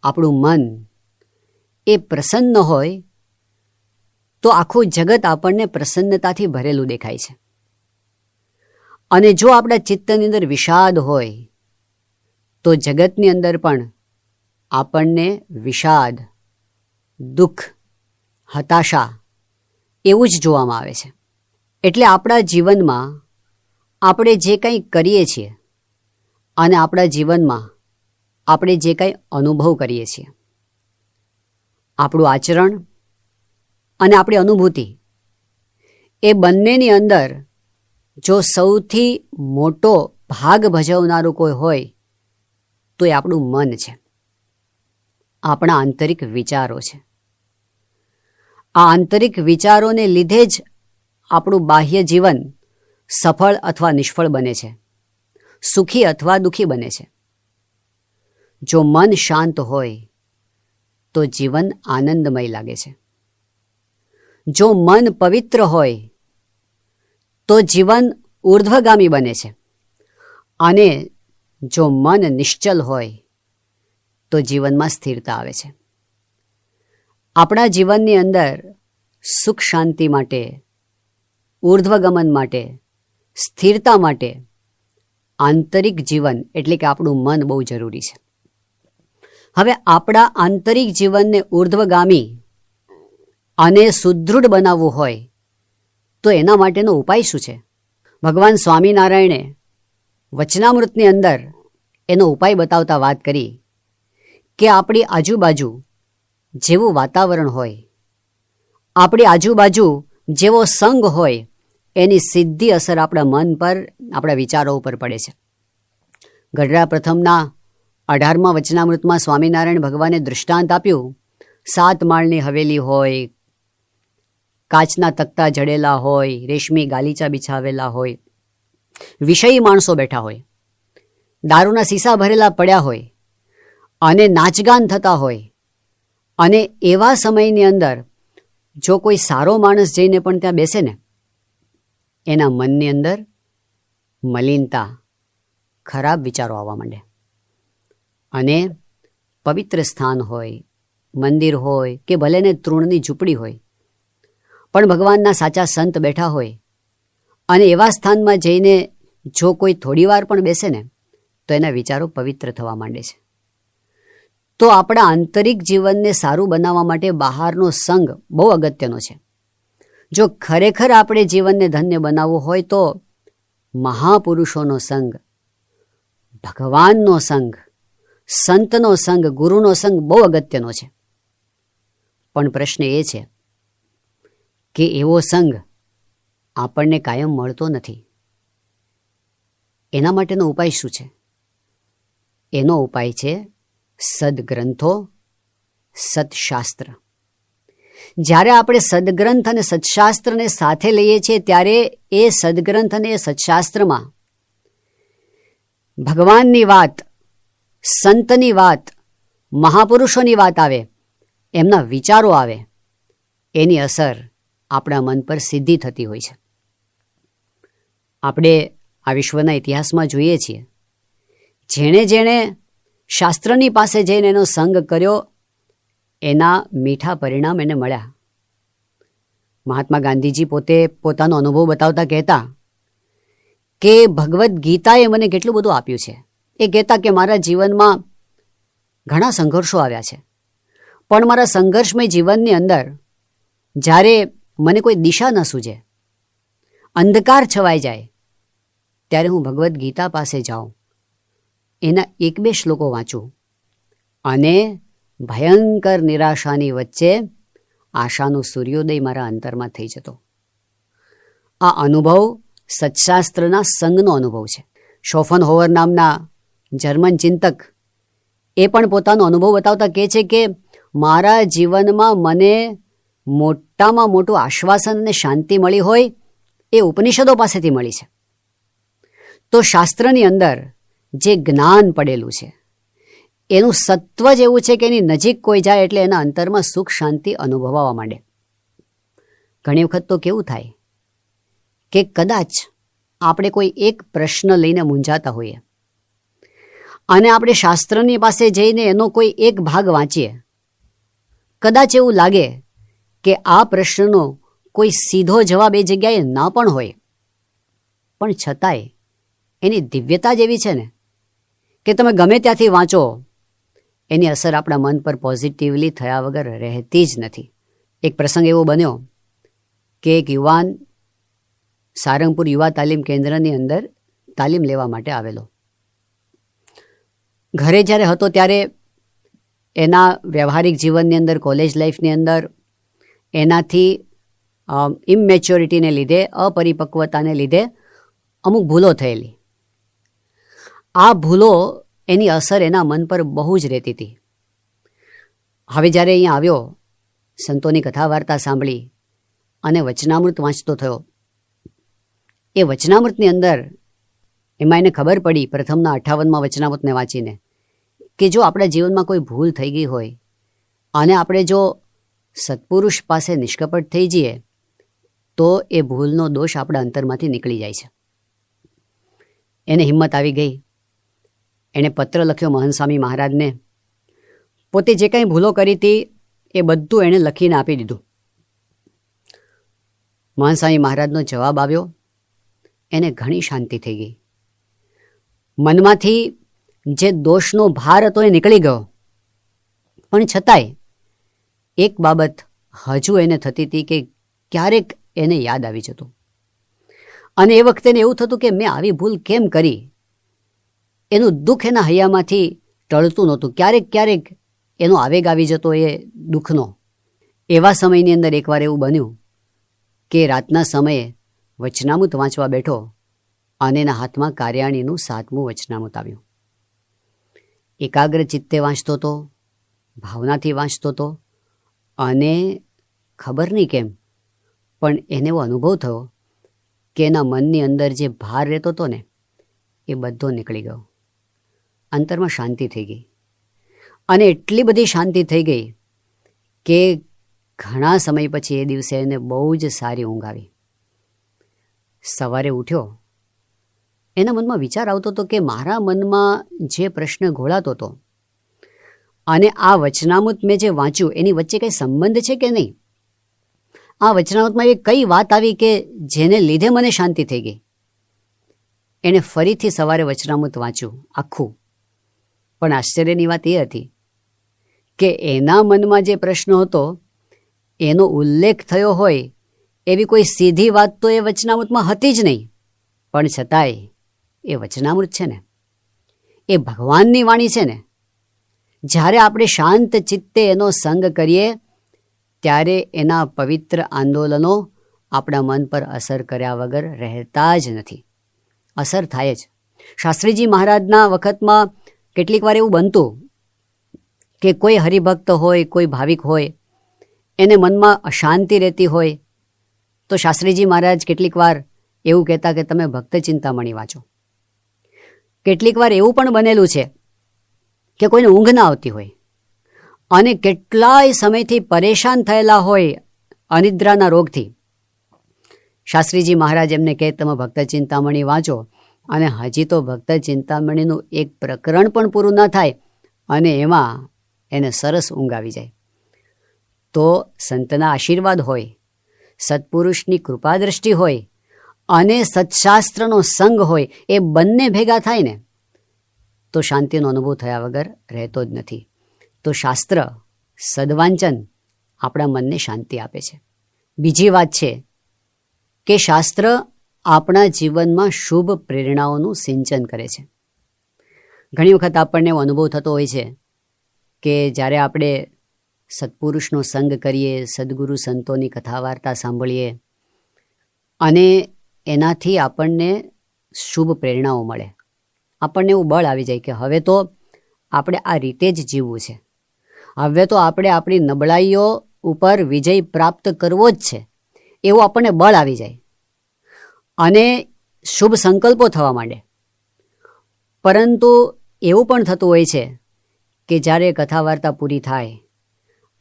આપણું મન એ પ્રસન્ન હોય તો આખું જગત આપણને પ્રસન્નતાથી ભરેલું દેખાય છે. અને જો આપણા ચિત્તની અંદર વિષાદ હોય તો જગતની અંદર પણ આપણને વિષાદ, દુઃખ, હતાશા એવું જ જોવામાં આવે છે. એટલે આપણા જીવનમાં આપણે જે કંઈ કરીએ છીએ અને આપણા જીવનમાં આપણે જે કંઈ અનુભવ કરીએ છીએ, આપણું આચરણ અને આપણી અનુભૂતિ, એ બંનેની અંદર જો સૌથી મોટો ભાગ ભજવનારું કોઈ હોય તો એ આપણું મન છે, આપણા આંતરિક વિચારો છે. આ આંતરિક વિચારોને લીધે જ આપણું બાહ્ય જીવન સફળ અથવા નિષ્ફળ બને છે, સુખી અથવા દુઃખી બને છે. જો મન શાંત હોય તો જીવન આનંદમય લાગે છે. જો મન પવિત્ર હોય તો જીવન ઉર્ધ્વગામી બને છે. અને જો મન નિશ્ચલ હોય તો જીવનમાં સ્થિરતા આવે છે. આપણા જીવનની અંદર સુખ શાંતિ માટે, ઉર્ધ્વગમન માટે, સ્થિરતા માટે આંતરિક જીવન એટલે કે આપણું મન બહુ જરૂરી છે. હવે આપણા આંતરિક જીવનને ઉર્ધ્વગામી અને સુદૃઢ બનાવવું હોય તો એના માટેનો ઉપાય શું છે? ભગવાન સ્વામિનારાયણે વચનામૃતની અંદર એનો ઉપાય બતાવતા વાત કરી કે આપણી આજુબાજુ જેવું વાતાવરણ હોય, આપણી આજુબાજુ જેવો સંગ હોય, એની સીધી અસર આપણા મન પર, આપણા વિચારો ઉપર પડે છે. ગઢડા પ્રથમના 18મા વચનામૃતમાં સ્વામિનારાયણ ભગવાને દૃષ્ટાંત આપ્યું. 7 માળની હવેલી હોય, કાચના તકતા જડેલા હોય, રેશમી ગાલીચા બિછાવેલા હોય, વિષયી માણસો બેઠા હોય, દારૂના સીસા ભરેલા પડ્યા હોય અને નાચગાન થતા હોય. અને એવા સમયની અંદર જો કોઈ સારો માણસ જઈને પણ ત્યાં બેસે ને, એના મનની અંદર મલિનતા, ખરાબ વિચારો આવવા માંડે. અને પવિત્ર સ્થાન હોય, મંદિર હોય કે ભલે ને તૃણની ઝૂંપડી હોય, પણ ભગવાનના સાચા સંત બેઠા હોય અને એવા સ્થાનમાં જઈને જો કોઈ થોડી વાર પણ બેસે ને તો એના વિચારો પવિત્ર થવા માંડે છે. તો આપણા આંતરિક જીવનને સારું બનાવવા માટે બહારનો સંગ બહુ અગત્યનો છે. જો ખરેખર આપણે જીવનને ધન્ય બનાવવું હોય તો મહાપુરુષોનો સંગ, ભગવાનનો સંગ, સંતનો સંગ, ગુરુનો સંગ બહુ અગત્યનો છે. પણ પ્રશ્ન એ છે કે એવો સંગ આપણને કાયમ મળતો નથી. એના માટેનો ઉપાય શું છે? એનો ઉપાય છે સદગ્રંથો, સત્શાસ્ત્ર. જ્યારે આપણે સદગ્રંથ અને સત્શાસ્ત્રને સાથે લઈએ છીએ ત્યારે એ સદગ્રંથ અને સત્શાસ્ત્રમાં ભગવાનની વાત, સંતની વાત, મહાપુરુષોની વાત આવે, એમના વિચારો આવે, એની અસર આપણા મન પર સીધી થતી હોય છે. આપણે આ વિશ્વના ઇતિહાસમાં જોઈએ છીએ, જેણે જેણે શાસ્ત્રની પાસે જઈને એનો સંગ કર્યો એના મીઠા પરિણામ એને મળ્યા. મહાત્મા ગાંધીજી પોતે પોતાનો અનુભવ બતાવતા કહેતા કે ભગવદ્ ગીતાએ મને કેટલું બધું આપ્યું છે. એ કહેતા કે મારા જીવનમાં ઘણા સંઘર્ષો આવ્યા છે, પણ મારા સંઘર્ષમય જીવનની અંદર જ્યારે મને કોઈ દિશા ન સૂઝે, અંધકાર છવાઈ જાય, ત્યારે હું ભગવદ્ ગીતા પાસે જાઉં, એના 1-2 શ્લોકો વાંચું અને ભયંકર નિરાશાની વચ્ચે આશાનો સૂર્યોદય મારા અંતરમાં થઈ જતો. આ અનુભવ સત્શાસ્ત્રના સંગનો અનુભવ છે. શોફનહોવર નામના જર્મન ચિંતક એ પણ પોતાનો અનુભવ બતાવતા કહે છે કે મારા જીવનમાં મને મોટામાં મોટું આશ્વાસન અને શાંતિ મળી હોય એ ઉપનિષદો પાસેથી મળી છે. તો શાસ્ત્રની અંદર જે જ્ઞાન પડેલું છે એનું સત્વ જ એવું છે કે એની નજીક કોઈ જાય એટલે એના અંતરમાં સુખ શાંતિ અનુભવવા માંડે. ઘણી વખત તો કેવું થાય કે કદાચ આપણે કોઈ એક પ્રશ્ન લઈને મૂંઝાતા હોઈએ અને આપણે શાસ્ત્રની પાસે જઈને એનો કોઈ એક ભાગ વાંચીએ, કદાચ એવું લાગે કે આ પ્રશ્નનો કોઈ સીધો જવાબ એ જગ્યાએ ન પણ હોય, પણ છતાંય એની દિવ્યતા જ એવી છે ને કે તમે ગમે ત્યાંથી વાંચો, એની અસર આપણા મન પર પોઝિટિવલી થયા વગર રહેતી જ નથી. એક પ્રસંગ એવો બન્યો કે એક યુવાન સારંગપુર યુવા તાલીમ કેન્દ્રની અંદર તાલીમ લેવા માટે આવેલો. ઘરે જ્યારે હતો ત્યારે એના વ્યવહારિક જીવનની અંદર, કોલેજ લાઈફની અંદર એનાથી ઇમેચ્યોરિટીને લીધે, અપરિપક્વતાને લીધે અમુક ભૂલો થયેલી. આ ભૂલો એની અસર એના મન પર બહુ જ રહેતી હતી. હવે જ્યારે અહીંયા આવ્યો, સંતોની કથા વાર્તા સાંભળી અને વચનામૃત વાંચતો થયો, એ વચનામૃતની અંદર એમાં એને ખબર પડી પ્રથમના 58માં વચનામૃતને વાંચીને કે જો આપણા જીવનમાં કોઈ ભૂલ થઈ ગઈ હોય અને આપણે જો સત્પુરુષ પાસે નિષ્કપટ થઈ જઈએ તો એ ભૂલનો દોષ આપણા અંતરમાંથી નીકળી જાય છે. એને હિંમત આવી ગઈ. એણે પત્ર લખ્યો મહંત સ્વામી મહારાજને. પોતે જે કંઈ ભૂલો કરી હતી એ બધું એણે લખીને આપી દીધું. મહંત સ્વામી મહારાજનો જવાબ આવ્યો. એને ઘણી શાંતિ થઈ ગઈ. મનમાંથી જે દોષનો ભાર હતો એ નીકળી ગયો. પણ છતાંય એક બાબત હજુ એને થતી હતી કે ક્યારેક એને યાદ આવી જતું, અને એ વખતે એવું થતું કે મેં આવી ભૂલ કેમ કરી. એનું દુઃખ એના હૈયામાંથી ટળતું નહોતું. ક્યારેક ક્યારેક એનો આવેગ આવી જતો એ દુઃખનો. એવા સમયની અંદર એકવાર એવું બન્યું કે રાતના સમયે વચનામૃત વાંચવા બેઠો અને એના હાથમાં કાર્યાણીનું 7મું વચનામૃત આવ્યું. એકાગ્ર ચિત્તે વાંચતો હતો, ભાવનાથી વાંચતો હતો, અને ખબર નહીં કેમ પણ એને એવો અનુભવ થયો કે એના મનની અંદર જે ભાર રહેતો હતો ને એ બધો નીકળી ગયો. અંતરમાં શાંતિ થઈ ગઈ, અને એટલી બધી શાંતિ થઈ ગઈ કે ઘણા સમય પછી એ દિવસે એને બહુ જ સારી ઊંઘ આવી. સવારે ઉઠ્યો, એના મનમાં વિચાર આવતો હતો કે મારા મનમાં જે પ્રશ્ન ઘોળાતો હતો અને આ વચનામૃત મેં જે વાંચ્યું એની વચ્ચે કંઈ સંબંધ છે કે નહીં. આ વચનામૃતમાં એવી કઈ વાત આવી કે જેને લીધે મને શાંતિ થઈ ગઈ. એણે ફરીથી સવારે વચનામૃત વાંચ્યું આખું. પણ આશ્ચર્યની વાત એ હતી કે એના મનમાં જે પ્રશ્ન હતો એનો ઉલ્લેખ થયો હોય એવી કોઈ સીધી વાત તો એ વચનામૃતમાં હતી જ નહીં. પણ છતાંય એ વચનામૃત છે ને, એ ભગવાનની વાણી છે ને. જ્યારે આપણે શાંત ચિત્તે એનો સંગ કરીએ ત્યારે એના પવિત્ર આંદોલનો આપણા મન પર અસર કર્યા વગર રહેતા જ નથી. અસર થાય જ. શાસ્ત્રીજી મહારાજના વખતમાં કેટલીક વાર એવું બનતું કે કોઈ હરિભક્ત હોય, કોઈ ભાવિક હોય, એને મનમાં અશાંતિ રહેતી હોય તો શાસ્ત્રીજી મહારાજ કેટલીક વાર એવું કહેતા કે તમે ભક્ત ચિંતામણી વાંચો. કેટલીક વાર એવું પણ બનેલું છે કે કોઈને ઊંઘ ના આવતી હોય અને કેટલાય સમયથી પરેશાન થયેલા હોય અનિદ્રાના રોગથી. શાસ્ત્રીજી મહારાજ એમને કહે તમે ભક્ત ચિંતામણી વાંચો, અને હજી તો ભક્ત ચિંતામણીનું એક પ્રકરણ પણ પૂરું ન થાય અને એમાં એને સરસ ઊંઘ આવી જાય. તો સંતના આશીર્વાદ હોય, સત્પુરુષની કૃપા દ્રષ્ટિ હોય અને સત્શાસ્ત્રનો સંગ હોય, એ બંને ભેગા થાય ને તો શાંતિનો અનુભવ થયા વગર રહેતો જ નથી. તો શાસ્ત્ર, સદવાંચન આપણા મનને શાંતિ આપે છે. બીજી વાત છે કે શાસ્ત્ર આપણા જીવનમાં શુભ પ્રેરણાઓનું સિંચન કરે છે. ઘણી વખત આપણને એવો અનુભવ થતો હોય છે કે જ્યારે આપણે સત્પુરુષનો સંગ કરીએ, સદગુરુ સંતોની કથા વાર્તા સાંભળીએ અને એનાથી આપણને શુભ પ્રેરણાઓ મળે, આપણને એવું બળ આવી જાય કે હવે તો આપણે આ રીતે જ જીવવું છે, હવે તો આપણે આપણી નબળાઈઓ ઉપર વિજય પ્રાપ્ત કરવો જ છે, એવું આપણને બળ આવી જાય અને શુભ સંકલ્પો થવા માંડે. પરંતુ એવું પણ થતું હોય છે કે જ્યારે કથા વાર્તા પૂરી થાય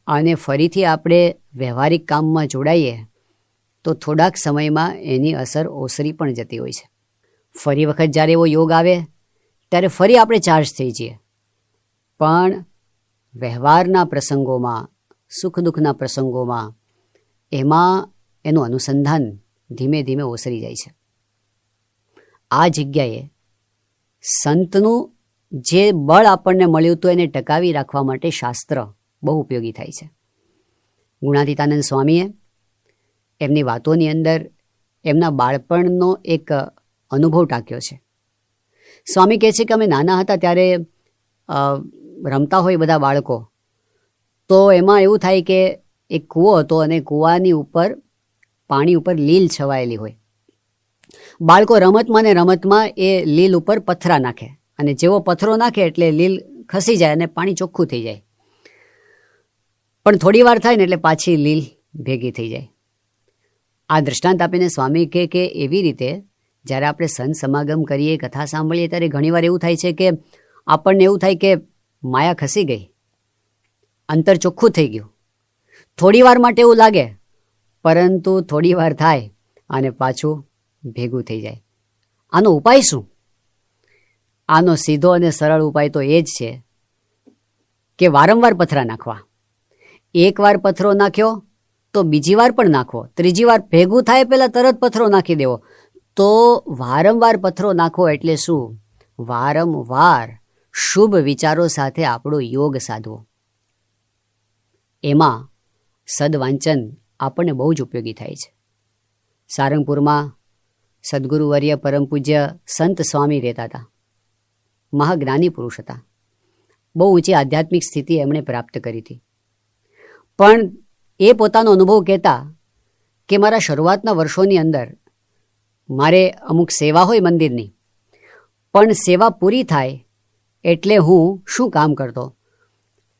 અને ફરીથી આપણે વ્યવહારિક કામમાં જોડાઈએ તો થોડાક સમયમાં એની અસર ઓસરી પણ જતી હોય છે. ફરી વખત જ્યારે એવો યોગ આવે ત્યારે ફરી આપણે ચાર્જ થઈ જઈએ. પણ વ્યવહારના પ્રસંગોમાં, સુખ દુઃખના પ્રસંગોમાં એમાં એનું અનુસંધાન ધીમે ધીમે ઓસરી જાય છે. આ જગ્યાએ સંતનું જે બળ આપણને મળ્યું હતું એને ટકાવી રાખવા માટે શાસ્ત્ર બહુ ઉપયોગી થાય છે. ગુણાતીતાનંદ સ્વામીએ એમની વાતોની અંદર એમના બાળપણનો એક અનુભવ ટાંક્યો છે. સ્વામી કહે છે કે અમે નાના હતા ત્યારે રમતા હોય બધા બાળકો, તો એમાં એવું થાય કે એક કૂવો હતો અને કૂવાની ઉપર પાણી ઉપર લીલ છવાયેલી હોય. બાળકો રમતમાં ને રમતમાં એ લીલ ઉપર પથરા નાખે અને જેવો પથરો નાખે એટલે લીલ ખસી જાય અને પાણી ચોખ્ખું થઈ જાય. પણ થોડી વાર થાય ને એટલે પાછી લીલ ભેગી થઈ જાય. આ દૃષ્ટાંત આપીને સ્વામી કહે કે એવી રીતે જ્યારે આપણે સંત સમાગમ કરીએ, કથા સાંભળીએ, ત્યારે ઘણીવાર એવું થાય છે કે આપણને એવું થાય કે માયા ખસી ગઈ, અંતર ચોખ્ખું થઈ ગયું. થોડી વાર માટે એવું લાગે, પરંતુ થોડી વાર થાય અને પાછું ભેગું થઈ જાય. આનો ઉપાય શું? આનો સીધો અને સરળ ઉપાય તો એ જ છે કે વારંવાર પથરા નાખવા. એકવાર પથરો નાખ્યો તો બીજી વાર પણ નાખવો, ત્રીજી વાર ભેગું થાય પહેલાં તરત પથરો નાખી દેવો. તો વારંવાર પથરો નાખવો એટલે શું? વારંવાર શુભ વિચારો સાથે આપણો યોગ સાધવો. એમાં સદવાંચન આપણને બહુ જ ઉપયોગી થાય છે. સારંગપુરમાં સદગુરુવર્ય પરમ પૂજ્ય સંત સ્વામી રહેતા હતા. મહાજ્ઞાની પુરુષ હતા. બહુ ઊંચી આધ્યાત્મિક સ્થિતિ એમણે પ્રાપ્ત કરી હતી. પણ એ પોતાનો અનુભવ કહેતા કે મારા શરૂઆતના વર્ષોની અંદર મારે અમુક સેવા હોય મંદિરની, પણ સેવા પૂરી થાય એટલે હું શું કામ કરતો?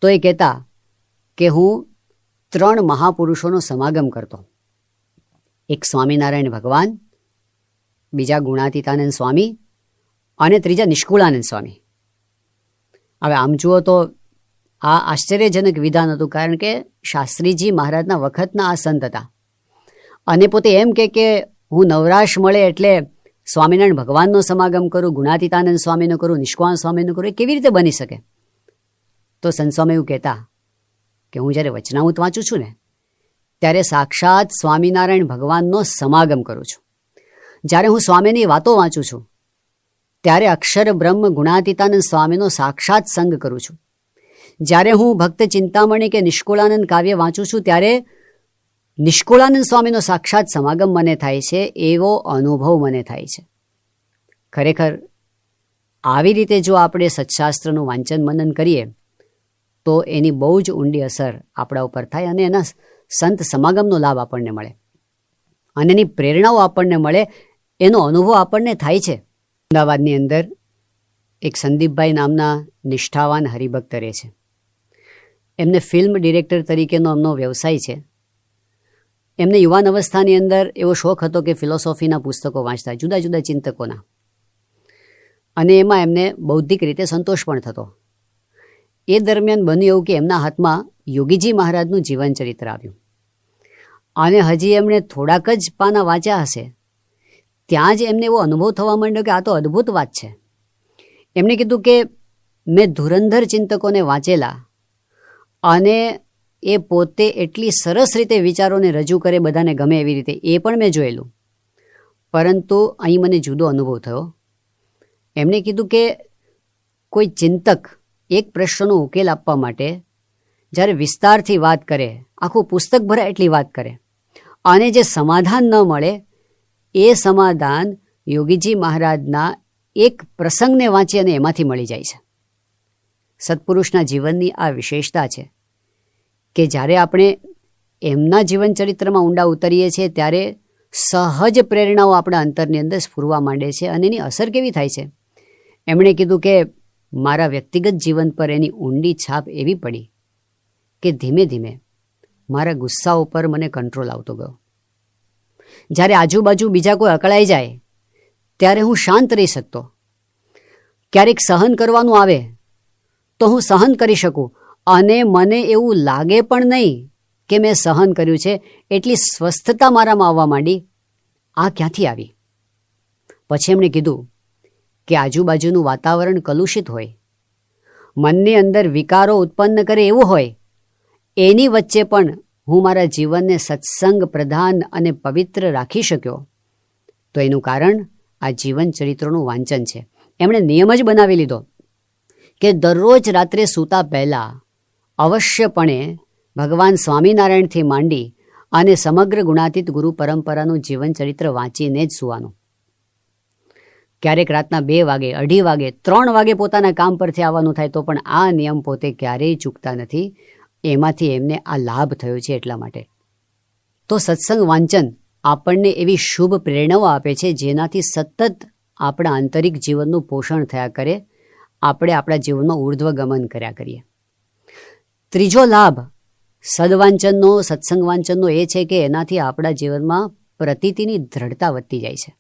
તો એ કહેતા કે હું 3 મહાપુરુષોનો સમાગમ કરતો. એક સ્વામિનારાયણ ભગવાન, બીજા ગુણાતીતાનંદ સ્વામી અને ત્રીજા નિષ્કુળાનંદ સ્વામી. હવે આમ જુઓ તો આ આશ્ચર્યજનક વિધાન હતું, કારણ કે શાસ્ત્રીજી મહારાજના વખતના આ સંત હતા અને પોતે એમ કે હું નવરાશ મળે એટલે સ્વામિનારાયણ ભગવાનનો સમાગમ કરું, ગુણાતીતાનંદ સ્વામીનો કરું, નિષ્કુળાનંદ સ્વામીનો કરું. એ કેવી રીતે બની શકે? તો સંત સ્વામી એવું કહેતા કે હું જ્યારે વચનામૃત વાંચું છું ને ત્યારે સાક્ષાત સ્વામિનારાયણ ભગવાનનો સમાગમ કરું છું. જ્યારે હું સ્વામીની વાતો વાંચું છું ત્યારે અક્ષર બ્રહ્મ ગુણાતીતાનંદ સ્વામીનો સાક્ષાત સંગ કરું છું. જ્યારે હું ભક્ત ચિંતામણી કે નિષ્કુળાનંદ કાવ્ય વાંચું છું ત્યારે નિષ્કુળાનંદ સ્વામીનો સાક્ષાત સમાગમ મને થાય છે, એવો અનુભવ મને થાય છે. ખરેખર આવી રીતે જો આપણે સત્શાસ્ત્રનું વાંચન મનન કરીએ તો એની બહુ જ ઊંડી અસર આપણા ઉપર થાય અને એના સંત સમાગમનો લાભ આપણને મળે અને એની પ્રેરણાઓ આપણને મળે, એનો અનુભવ આપણને થાય છે. અમદાવાદની અંદર એક સંદીપભાઈ નામના નિષ્ઠાવાન હરિભક્ત રહે છે. એમને ફિલ્મ ડિરેક્ટર તરીકેનો એમનો વ્યવસાય છે. એમને યુવાન અવસ્થાની અંદર એવો શોખ હતો કે ફિલોસોફીના પુસ્તકો વાંચતા, જુદા જુદા ચિંતકોના, અને એમાં એમને બૌદ્ધિક રીતે સંતોષ પણ થતો. એ દરમિયાન બન્યું એવું કે એમના હાથમાં યોગીજી મહારાજનું જીવન ચરિત્ર આવ્યું અને હજી એમણે થોડાક જ પાના વાંચ્યા હશે ત્યાં જ એમને એવો અનુભવ થવા માંડ્યો કે આ તો અદ્ભુત વાત છે. એમણે કીધું કે મેં ધુરંધર ચિંતકોને વાંચેલા અને એ પોતે એટલી સરસ રીતે વિચારોને રજૂ કરે, બધાને ગમે એવી રીતે, એ પણ મેં જોયેલું, પરંતુ અહીં મને જુદો અનુભવ થયો. એમણે કીધું કે કોઈ ચિંતક એક પ્રશ્નનો ઉકેલ આપવા માટે જ્યારે વિસ્તારથી વાત કરે, આખું પુસ્તક ભરાય એટલી વાત કરે, અને જે સમાધાન ન મળે એ સમાધાન યોગીજી મહારાજના એક પ્રસંગને વાંચી અને એમાંથી મળી જાય છે. સત્પુરુષના જીવનની આ વિશેષતા છે કે જ્યારે આપણે એમના જીવન ચરિત્રમાં ઊંડા ઉતરીએ છીએ ત્યારે સહજ પ્રેરણાઓ આપણા અંતરની અંદર સ્ફુરવા માંડે છે અને એની અસર કેવી થાય છે? એમણે કીધું કે મારા વ્યક્તિગત જીવન પર એની ઊંડી છાપ એવી પડી કે ધીમે ધીમે મારા ગુસ્સા ઉપર મને કંટ્રોલ આવતો ગયો. જ્યારે આજુબાજુ બીજા કોઈ અકળાઈ જાય ત્યારે હું શાંત રહી શકતો. ક્યારેક સહન કરવાનું આવે તો હું સહન કરી શકું અને મને એવું લાગે પણ નહીં કે મેં સહન કર્યું છે. એટલી સ્વસ્થતા મારામાં આવવા માંડી. આ ક્યાંથી આવી? પછી એમણે કીધું કે આજુબાજુનું વાતાવરણ કલુષિત હોય, મનની અંદર વિકારો ઉત્પન્ન કરે એવું હોય, એની વચ્ચે પણ હું મારા જીવનને સત્સંગ પ્રધાન અને પવિત્ર રાખી શક્યો, તો એનું કારણ આ જીવન ચરિત્રોનું વાંચન છે. એમણે નિયમ જ બનાવી લીધો કે દરરોજ રાત્રે સૂતા પહેલાં અવશ્યપણે ભગવાન સ્વામિનારાયણથી માંડી અને સમગ્ર ગુણાતીત ગુરુ પરંપરાનું જીવન ચરિત્ર વાંચીને જ સૂવાનું. ક્યારેક રાતના 2 વાગે, 2:30 વાગે, 3 વાગે પોતાના કામ પરથી આવવાનું થાય તો પણ આ નિયમ પોતે ક્યારેય ચૂકતા નથી. એમાંથી એમને આ લાભ થયો છે એટલા માટે. તો સત્સંગ વાંચન આપણને એવી શુભ પ્રેરણાઓ આપે છે જેનાથી સતત આપણા આંતરિક જીવનનું પોષણ થયા કરે, આપણે આપણા જીવનનું ઉર્ધ્વગમન કર્યા કરીએ. ત્રીજો લાભ સદવાંચનનો, સત્સંગ વાંચનનો એ છે કે એનાથી આપણા જીવનમાં પ્રતીતિની દ્રઢતા વધતી જાય છે.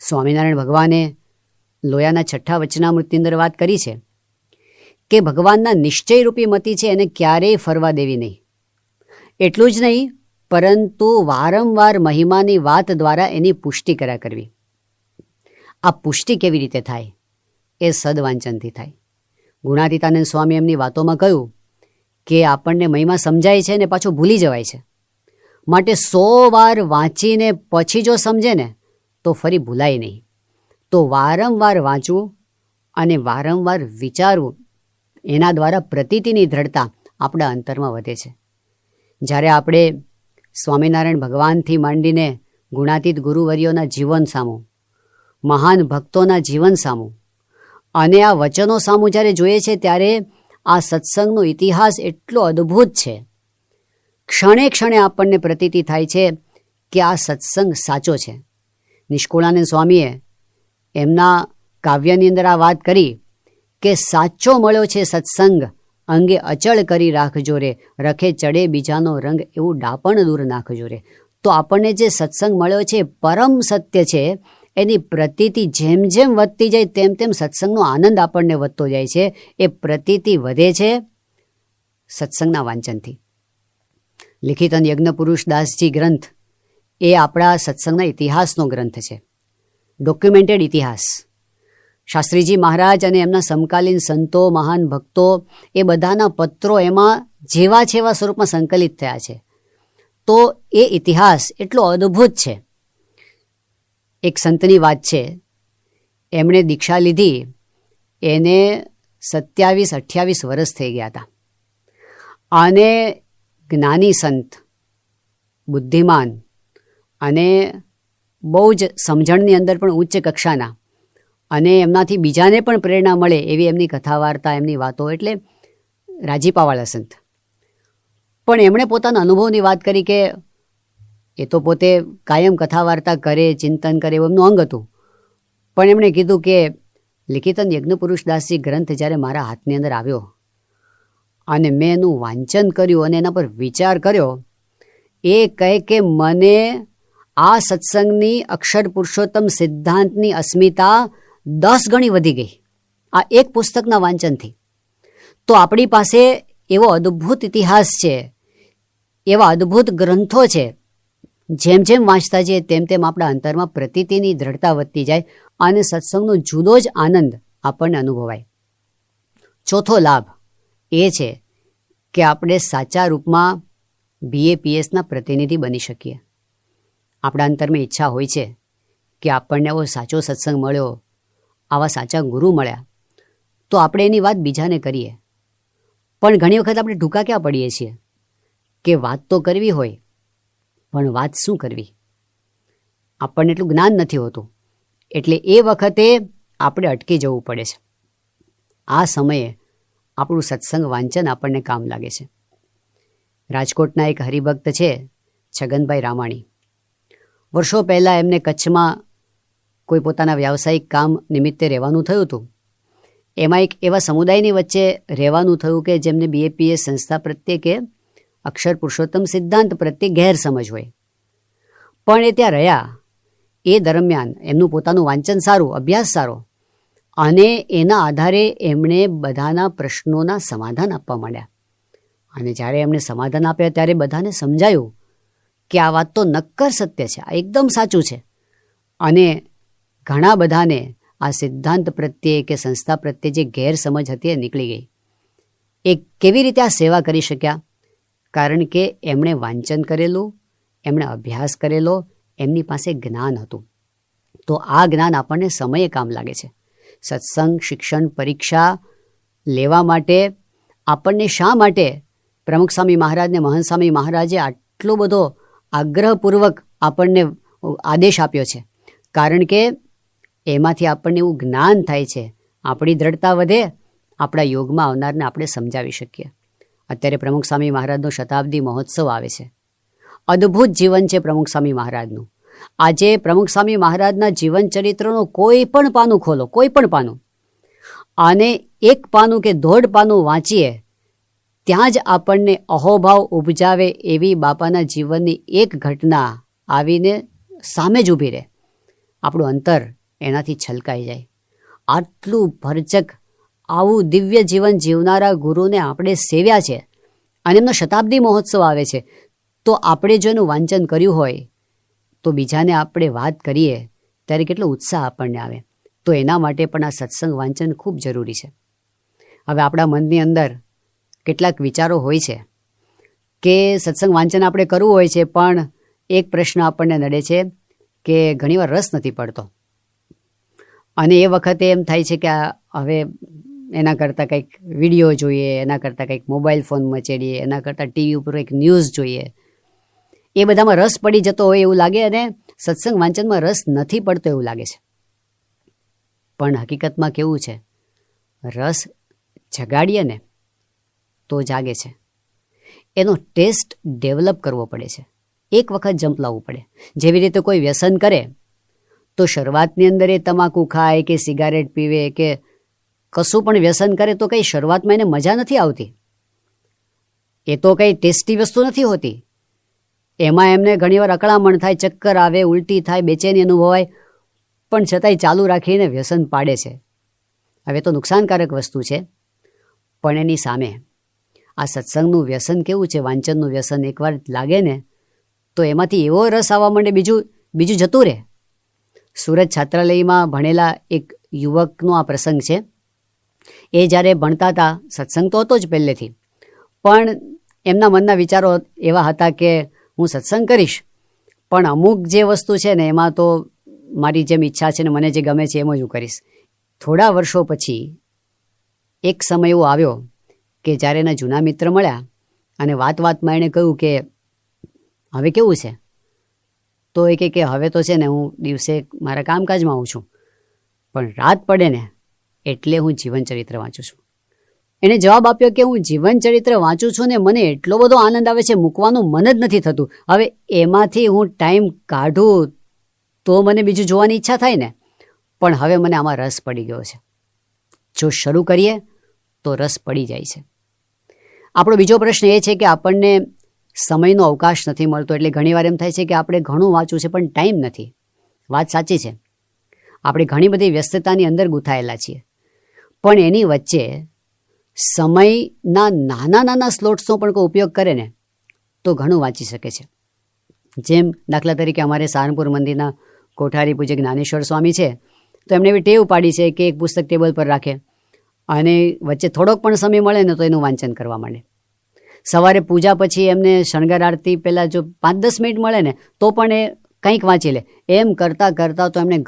સ્વામિનારાયણ ભગવાને લોયાના 6 વચનામૃતની અંદર વાત કરી છે કે ભગવાનના નિશ્ચયરૂપી મતિ છે એને ક્યારેય ફરવા દેવી નહીં. એટલું જ નહીં, પરંતુ વારંવાર મહિમાની વાત દ્વારા એની પુષ્ટિ કર્યા કરવી. આ પુષ્ટિ કેવી રીતે થાય? એ સદવાંચનથી થાય. ગુણાતીતાનંદ સ્વામી એમની વાતોમાં કહ્યું કે આપણને મહિમા સમજાય છે ને પાછું ભૂલી જવાય છે, માટે 100 વાર વાંચીને પછી જો સમજે ને તો ફરી ભૂલાય નહીં. તો વારંવાર વાંચવું અને વારંવાર વિચારવું, એના દ્વારા પ્રતીતિની દ્રઢતા આપણા અંતરમાં વધે છે. જ્યારે આપણે સ્વામિનારાયણ ભગવાનથી માંડીને ગુણાતીત ગુરુવર્યોના જીવન સામું, મહાન ભક્તોના જીવન સામું અને આ વચનો સામું જ્યારે જોઈએ છે ત્યારે આ સત્સંગનો ઇતિહાસ એટલો અદ્ભુત છે. ક્ષણે ક્ષણે આપણને પ્રતીતિ થાય છે કે આ સત્સંગ સાચો છે. નિષ્કુળાનંદ સ્વામીએ એમના કાવ્યની અંદર આ વાત કરી કે સાચો મળ્યો છે સત્સંગ, અંગે અચળ કરી રાખજો રે, રખે ચડે બીજાનો રંગ, એવું ડાપણ દૂર નાખજો રે. તો આપણને જે સત્સંગ મળ્યો છે પરમ સત્ય છે, એની પ્રતીતિ જેમ જેમ વધતી જાય તેમ તેમ સત્સંગનો આનંદ આપણને વધતો જાય છે. એ પ્રતીતિ વધે છે સત્સંગના વાંચનથી. લિખિતન યજ્ઞપુરુષ દાસજી ગ્રંથ એ આપણા સત્સંગના ઇતિહાસનો ગ્રંથ છે, ડોક્યુમેન્ટેડ ઇતિહાસ. શાસ્ત્રીજી મહારાજ અને એમના સમકાલીન સંતો, મહાન ભક્તો, એ બધાના પત્રો એમાં જેવા છેવા સ્વરૂપમાં સંકલિત થયા છે. તો એ ઇતિહાસ એટલો અદ્ભુત છે. એક સંતની વાત છે, એમણે દીક્ષા લીધી, એને 27-28 વર્ષ થઈ ગયા હતા અને જ્ઞાની સંત, બુદ્ધિમાન અને બહુ જ સમજણની અંદર પણ ઉચ્ચ કક્ષાના, અને એમનાથી બીજાને પણ પ્રેરણા મળે એવી એમની કથા વાર્તા, એમની વાતો, એટલે રાજીપાવાળા સંત. પણ એમણે પોતાના અનુભવની વાત કરી કે એ તો પોતે કાયમ કથા વાર્તા કરે, ચિંતન કરે, એવું એમનું અંગ હતું. પણ એમણે કીધું કે લિખિતન યજ્ઞપુરુષ દાસજી ગ્રંથ જ્યારે મારા હાથની અંદર આવ્યો અને મેં એનું વાંચન કર્યું અને એના પર વિચાર કર્યો, એ કહે કે મને આ સત્સંગની અક્ષર પુરુષોત્તમ સિદ્ધાંતની અસ્મિતા 10 ગણી વધી ગઈ આ એક પુસ્તકના વાંચનથી. તો આપણી પાસે એવો અદ્ભુત ઇતિહાસ છે, એવા અદ્ભુત ગ્રંથો છે, જેમ જેમ વાંચતા જઈએ તેમ તેમ આપણા અંતરમાં પ્રતીતિની દ્રઢતા વધતી જાય અને સત્સંગનો જુદો જ આનંદ આપણને અનુભવાય. ચોથો લાભ એ છે કે આપણે સાચા રૂપમાં BAPSના પ્રતિનિધિ બની શકીએ. આપણા અંતરમાં ઈચ્છા હોય છે કે આપણને એવો સાચો સત્સંગ મળ્યો, આવા સાચા ગુરુ મળ્યા, તો આપણે એની વાત બીજાને કરીએ. પણ ઘણી વખત આપણે ઢૂકા ક્યાં પડીએ છીએ કે વાત તો કરવી હોય, પણ વાત શું કરવી, આપણને એટલું જ્ઞાન નથી હોતું. એટલે એ વખતે આપણે અટકી જવું પડે છે. આ સમયે આપણું સત્સંગ વાંચન આપણને કામ લાગે છે. રાજકોટના એક હરિભક્ત છે છગનભાઈ રામાણી. વર્ષો પહેલાં એમને કચ્છમાં કોઈ પોતાના વ્યાવસાયિક કામ નિમિત્તે રહેવાનું થયું હતું. એમાં એક એવા સમુદાયની વચ્ચે રહેવાનું થયું કે જેમને BAPS સંસ્થા પ્રત્યે કે અક્ષર પુરુષોત્તમ સિદ્ધાંત પ્રત્યે ગેરસમજ હોય. પણ એ ત્યાં રહ્યા, એ દરમિયાન એમનું પોતાનું વાંચન સારું, અભ્યાસ સારો, અને એના આધારે એમણે બધાના પ્રશ્નોના સમાધાન આપવા માંડ્યા. અને જ્યારે એમણે સમાધાન આપ્યા ત્યારે બધાને સમજાયું કે આ વાત તો નક્કર સત્ય છે, આ એકદમ સાચું છે. અને ઘણા બધાને આ સિદ્ધાંત પ્રત્યે કે સંસ્થા પ્રત્યે જે ગેરસમજ હતી એ નીકળી ગઈ. એ કેવી રીતે આ સેવા કરી શક્યા? કારણ કે એમણે વાંચન કરેલું, એમણે અભ્યાસ કરેલો, એમની પાસે જ્ઞાન હતું. તો આ જ્ઞાન આપણને સમયે કામ લાગે છે. સત્સંગ, શિક્ષણ, પરીક્ષા લેવા માટે આપણને શા માટે પ્રમુખ સ્વામી મહારાજને, મહંત સ્વામી મહારાજે આટલો બધો આગ્રહપૂર્વક આપણને આદેશ આપ્યો છે? કારણ કે એમાંથી આપણને એવું જ્ઞાન થાય છે, આપણી દ્રઢતા વધે, આપણા યોગમાં આવનારને આપણે સમજાવી શકીએ. અત્યારે પ્રમુખ સ્વામી મહારાજનો શતાબ્દી મહોત્સવ આવે છે. અદ્ભુત જીવન છે પ્રમુખ સ્વામી મહારાજનું. આજે પ્રમુખ સ્વામી મહારાજના જીવન ચરિત્રનો કોઈ પણ પાનું ખોલો, કોઈ પણ પાનું, અને એક પાનું કે દોઢ પાનું વાંચીએ, ત્યાં જ આપણને અહોભાવ ઉપજાવે એવી બાપાના જીવનની એક ઘટના આવીને સામે જ ઊભી રહે. આપણું અંતર એનાથી છલકાઈ જાય. આટલું ભરચક આવું દિવ્ય જીવન જીવનારા ગુરુને આપણે સેવ્યા છે અને એમનો શતાબ્દી મહોત્સવ આવે છે. તો આપણે જો એનું વાંચન કર્યું હોય તો બીજાને આપણે વાત કરીએ ત્યારે કેટલો ઉત્સાહ આપણને આવે. તો એના માટે પણ આ સત્સંગ વાંચન ખૂબ જરૂરી છે. હવે આપણા મનની અંદર કેટલાક વિચારો હોય છે કે સત્સંગ વાંચન આપણે કરવું હોય છે, પણ એક પ્રશ્ન આપણને નડે છે કે ઘણીવાર રસ નથી પડતો. અને એ વખતે એમ થાય છે કે હવે એના કરતાં કંઈક વિડીયો જોઈએ, એના કરતાં કંઈક મોબાઈલ ફોન મચેડીએ, એના કરતાં ટીવી ઉપર એક ન્યૂઝ જોઈએ. એ બધામાં રસ પડી જતો હોય એવું લાગે અને સત્સંગ વાંચનમાં રસ નથી પડતો એવું લાગે છે. પણ હકીકતમાં કેવું છે, રસ જગાડીએ ને તો જાગે છે. એનો ટેસ્ટ ડેવલપ કરવો પડે છે, એક વખત જંપલાવવું પડે. જેવી રીતે કોઈ વ્યસન કરે તો શરૂઆતની અંદર એ તમાકુ ખાય કે સિગારેટ પીવે કે કશું પણ વ્યસન કરે તો કંઈ શરૂઆતમાં એને મજા નથી આવતી. એ તો કંઈ ટેસ્ટી વસ્તુ નથી હોતી. એમાં એમને ઘણીવાર અકળામણ થાય, ચક્કર આવે, ઉલટી થાય, બેચેની અનુભવાય, પણ છતાંય ચાલુ રાખીને વ્યસન પાડે છે. હવે તો નુકસાનકારક વસ્તુ છે. પણ એની સામે આ સત્સંગનું વ્યસન કેવું છે, વાંચનનું વ્યસન એકવાર લાગે ને તો એમાંથી એવો રસ આવવા માંડે, બીજું જતું રહે. સુરત છાત્રાલયમાં ભણેલા એક યુવકનો આ પ્રસંગ છે. એ જ્યારે ભણતા હતા, સત્સંગ તો હતો જ પહેલેથી, પણ એમના મનના વિચારો એવા હતા કે હું સત્સંગ કરીશ, પણ અમુક જે વસ્તુ છે ને એમાં તો મારી જેમ ઈચ્છા છે ને મને જે ગમે છે એમ જ હું કરીશ. થોડા વર્ષો પછી એક સમય એવો આવ્યો કે જ્યારે એના જૂના મિત્ર મળ્યા અને વાતમાં એણે કહ્યું કે હવે કેવું છે? તો એ કે હવે તો છે ને હું દિવસે મારા કામકાજમાં આવું છું, પણ રાત પડે ને એટલે હું જીવનચરિત્ર વાંચું છું. એણે જવાબ આપ્યો કે હું જીવનચરિત્ર વાંચું છું ને મને એટલો બધો આનંદ આવે છે, મૂકવાનું મન જ નથી થતું. હવે એમાંથી હું ટાઈમ કાઢું તો મને બીજું જોવાની ઈચ્છા થાય ને, પણ હવે મને આમાં રસ પડી ગયો છે. જો શરૂ કરીએ તો રસ પડી જાય છે. આપણો બીજો પ્રશ્ન એ છે કે આપણને સમયનો અવકાશ નથી મળતો. એટલે ઘણીવાર એમ થાય છે કે આપણે ઘણું વાંચવું છે પણ ટાઈમ નથી. વાત સાચી છે, આપણે ઘણી બધી વ્યસ્તતાની અંદર ગૂંથાયેલા છીએ, પણ એની વચ્ચે સમયના નાના સ્લોટ્સનો પણ કોઈ ઉપયોગ કરે ને તો ઘણું વાંચી શકે છે. જેમ દાખલા તરીકે અમારે સહારનપુર મંદિરના કોઠારી પૂજ્ય જ્ઞાનેશ્વર સ્વામી છે, તો એમણે એવી ટેવ પાડી છે કે એક પુસ્તક ટેબલ પર રાખે અને વચ્ચે થોડોક પણ સમય મળે ને તો એનું વાંચન કરવા માંડે. સવારે પૂજા પછી એમને શણગાર આરતી પહેલાં જો 5-10 મિનિટ મળે ને તો પણ એ કંઈક વાંચી લે. એમ કરતાં તો એમણે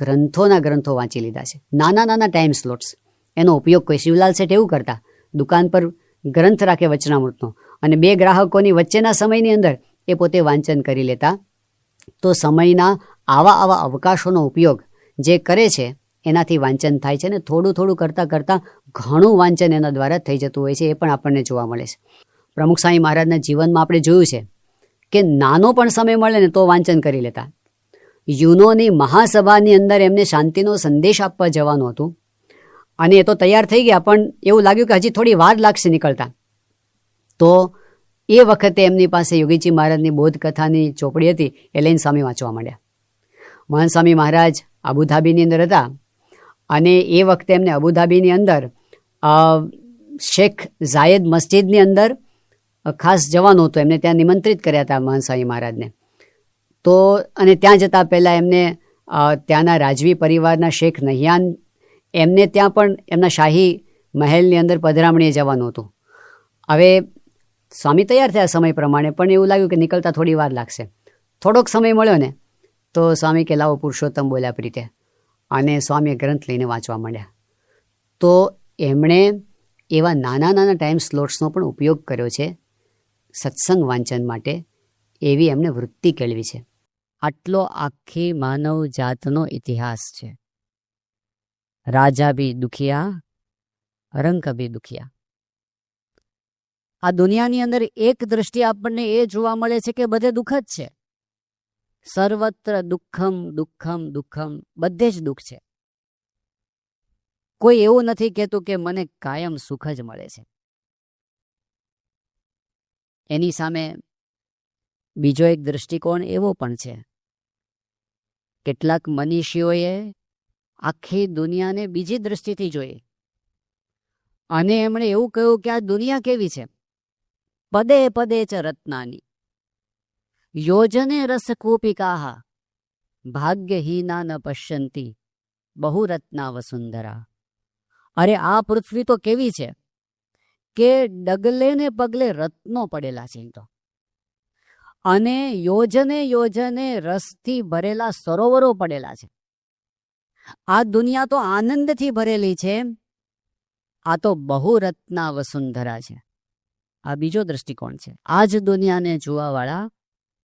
ગ્રંથો વાંચી લીધા છે, નાના ટાઈમ સ્લોટ્સ. એનો ઉપયોગ કોઈ શિવલાલ શેઠ એવું કરતા, દુકાન પર ગ્રંથ રાખે વચનામૃતનો અને 2 ગ્રાહકોની વચ્ચેના સમયની અંદર એ પોતે વાંચન કરી લેતા. તો સમયના આવા અવકાશોનો ઉપયોગ જે કરે છે એનાથી વાંચન થાય છે ને થોડું કરતાં ઘણું વાંચન એના દ્વારા થઈ જતું હોય છે. એ પણ આપણને જોવા મળે છે. પ્રમુખ સ્વામી મહારાજના જીવનમાં આપણે જોયું છે કે નાનો પણ સમય મળે ને તો વાંચન કરી લેતા. યુનોની મહાસભાની અંદર એમને શાંતિનો સંદેશ આપવા જવાનું હતું અને એ તો તૈયાર થઈ ગયા, પણ એવું લાગ્યું કે હજી થોડી વાર લાગશે નીકળતા. તો એ વખતે એમની પાસે યોગીજી મહારાજની બોધકથાની ચોપડી હતી, એ લઈને સ્વામી વાંચવા માંડ્યા. મહંત સ્વામી મહારાજ અબુધાબીની અંદર હતા અને એ વખતે એમને અબુધાબીની અંદર શેખ ઝાયદ મસ્જિદની અંદર ખાસ જવાનું હતું. એમને ત્યાં નિમંત્રિત કર્યા હતા મહંત સ્વામી મહારાજને. તો અને ત્યાં જતાં પહેલાં એમને ત્યાંના રાજવી પરિવારના શેખ નહિયાન એમને ત્યાં પણ એમના શાહી મહેલની અંદર પધરામણીએ જવાનું હતું. હવે સ્વામી તૈયાર થયા સમય પ્રમાણે, પણ એવું લાગ્યું કે નીકળતા થોડી વાર લાગશે. થોડોક સમય મળ્યો ને તો સ્વામી કે લાવો પુરુષોત્તમ બોલ્યા પ્રીતે, અને સ્વામીએ ગ્રંથ લઈને વાંચવા માંડ્યા. તો એમણે એવા નાના નાના ટાઈમ સ્લોટ્સનો પણ ઉપયોગ કર્યો છે સત્સંગ વાંચન માટે. એવી એમને વૃત્તિ કેળવી છે. આટલો આખી માનવ જાતનો ઇતિહાસ છે. રાજા બી દુખિયા, રંક બી દુખિયા. આ દુનિયાની અંદર એક દ્રષ્ટિ આપણને એ જોવા મળે છે કે બધે દુઃખ જ છે. સર્વત્ર દુઃખમ દુઃખમ દુઃખમ, બધે જ દુઃખ છે. કોઈ એવું નથી કહેતું કે મને કાયમ સુખ જ મળે છે. એની સામે બીજો એક દૃષ્ટિકોણ એવો પણ છે. કેટલાક મનીષીઓએ આખી દુનિયાને બીજી દ્રષ્ટિથી જોઈ અને એમણે એવું કહ્યું કે આ દુનિયા કેવી છે. પદે પદે ચ રત્નાની યોજને રસકૂપિકાહ ભાગ્યહીના ન પશ્યંતી બહુરત્ના વસુંધરા. અરે આ પૃથ્વી તો કેવી છે કે ડગલે ને પગલે રત્નો પડેલા છે. તો અને યોજને યોજને રસથી ભરેલા સરોવરો પડેલા છે. આ દુનિયા તો આનંદથી ભરેલી છે. આ તો બહુરત્ના વસુંધરા છે. આ બીજો દ્રષ્ટિકોણ છે. આ જ દુનિયાને જોવાવાળા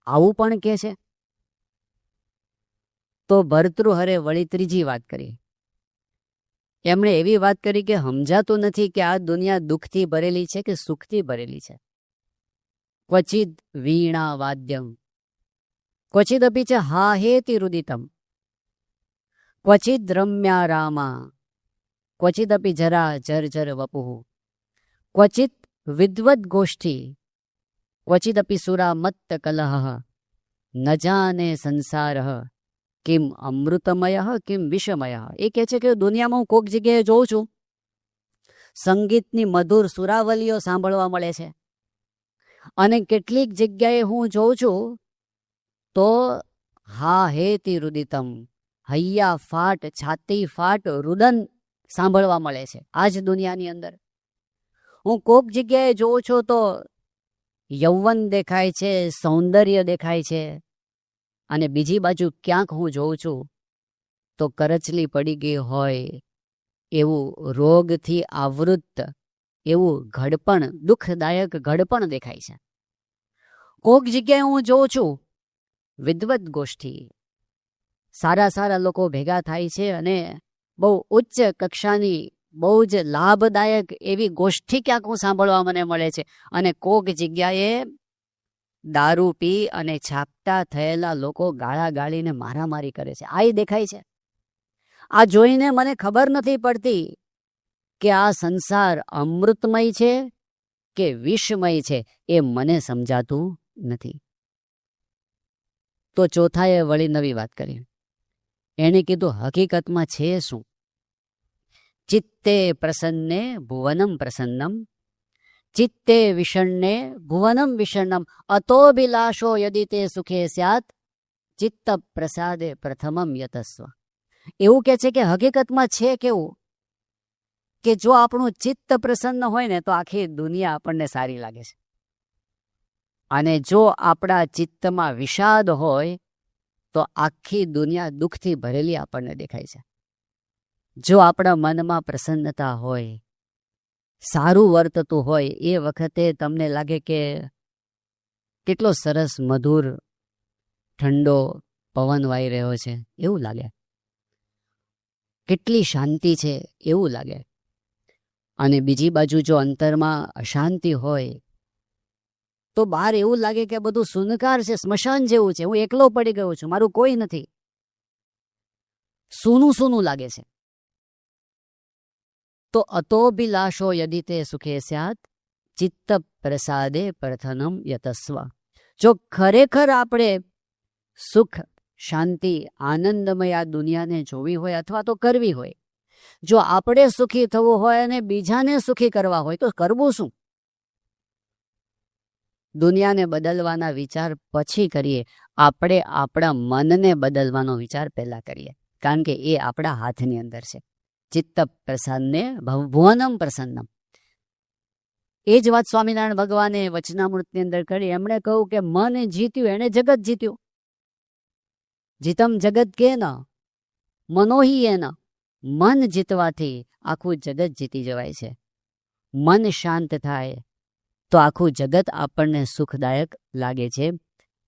આવું પણ કહે છે. તો ભર્તૃહરે વળી ત્રીજી વાત કરી. એમણે એવી વાત કરી કે સમજાતું નથી કે આ દુનિયા દુઃખથી ભરેલી છે કે સુખથી ભરેલી છે. ક્વચિદ વીણા વાદ્યમ ક્વચિદપી ચ હાહેતિ રુદિતમ ક્વચિદ રમ્યા રામા ક્વચિદપી જરા જર્જર વપુઃ ક્વચિત વિદ્વદ ગોષ્ઠી ક્વચિદપી સુરા મત્ત કલહ ન જાને સંસારઃ કિમ અમૃતમય કિમ વિષમય. એ કહે છે કે દુનિયામાં હું કોઈક જગ્યાએ જોઉં છું સંગીતની મધુર સુરાવલીઓ સાંભળવા મળે છે, અને કેટલીક જગ્યાએ હું જોઉં છું તો હા હેતિ રુદિતમ, હૈયા ફાટ, છાતી ફાટ, રુદન સાંભળવા મળે છે. આ જ દુનિયાની અંદર હું કોઈક જગ્યાએ જોઉં છું તો યૌવન દેખાય છે, સૌંદર્ય દેખાય છે, અને બીજી બાજુ ક્યાંક હું જોઉં છું તો કરચલી પડી ગઈ હોય એવું રોગથી આવૃત એવું ઘડપણ, દુઃખદાયક ઘડપણ દેખાય છે. કોઈક જગ્યાએ હું જોઉં છું વિદ્વત ગોષ્ઠી, સારા સારા લોકો ભેગા થાય છે અને બહુ ઉચ્ચ કક્ષાની બહુ જ લાભદાયક એવી ગોષ્ઠી ક્યાંક હું સાંભળવા મને મળે છે. અને કોઈક જગ્યાએ દારૂ પી અને છાપટા થયેલા લોકો ગાળા ગાળીને મારામારી કરે છે. આ દેખાય છે. આ જોઈને મને ખબર નથી પડતી કે આ સંસાર અમૃતમય છે કે વિષમય છે, એ મને સમજાતું નથી. તો ચોથાએ વળી નવી વાત કરી. એણે કીધું હકીકતમાં છે શું? ચિત્તે પ્રસન્ને ભુવનમ પ્રસન્નમ ચિત્તે વિષણ્ણે ભુવનમ વિષણ્ણમ અતોભિલાષો યદિ તે સુખે સ્યાત ચિત્ત પ્રસાદે પ્રથમમ યતસ્વ. એવું કે છે કે હકીકતમાં છે કેવું કે જો આપણું ચિત્ત પ્રસન્ન હોય ને તો આખી દુનિયા આપણને સારી લાગે છે, અને જો આપણા ચિત્તમાં વિષાદ હોય તો આખી દુનિયા દુઃખથી ભરેલી આપણને દેખાય છે. જો આપણા મનમાં પ્રસન્નતા હોય, સારું વર્તતું હોય, એ વખતે તમને લાગે કે કેટલો સરસ મધુર ઠંડો પવન વાઈ રહ્યો છે એવું લાગે, કેટલી શાંતિ છે એવું લાગે. અને બીજી બાજુ જો અંતરમાં અશાંતિ હોય તો બહાર એવું લાગે કે બધું સુનકાર છે, સ્મશાન જેવું છે, હું એકલો પડી ગયો છું, મારું કોઈ નથી, સૂનું સૂનું લાગે છે. તો અતોભિલાષો યદિ તે સુખે સ્યાત ચિત્ત પ્રસાદે પ્રથમમ યતસ્વ. જો ખરેખર આપણે સુખ, શાંતિ, આનંદમય આ દુનિયાને જોવી હોય અથવા તો કરવી હોય, જો આપણે સુખી થવું હોય અને બીજાને સુખી કરવા હોય તો કરવું શું? દુનિયાને બદલવાના વિચાર પછી કરીએ, આપણે આપણા મનને બદલવાનો વિચાર પહેલા કરીએ, કારણ કે એ આપણા હાથની અંદર છે. ચિત્ત પ્રસન્ને ભુવનમ પ્રસન્નમ. એ જ વાત સ્વામિનારાયણ ભગવાને વચનામૃતની અંદર કરી. એમણે કહ્યું કે મન જીત્યું એણે જગત જીત્યું. જીતમ જગત કે ન મનોહી એન. મન જીતવાથી આખું જગત જીતી જવાય છે. મન શાંત થાય તો આખું જગત આપણને સુખદાયક લાગે છે.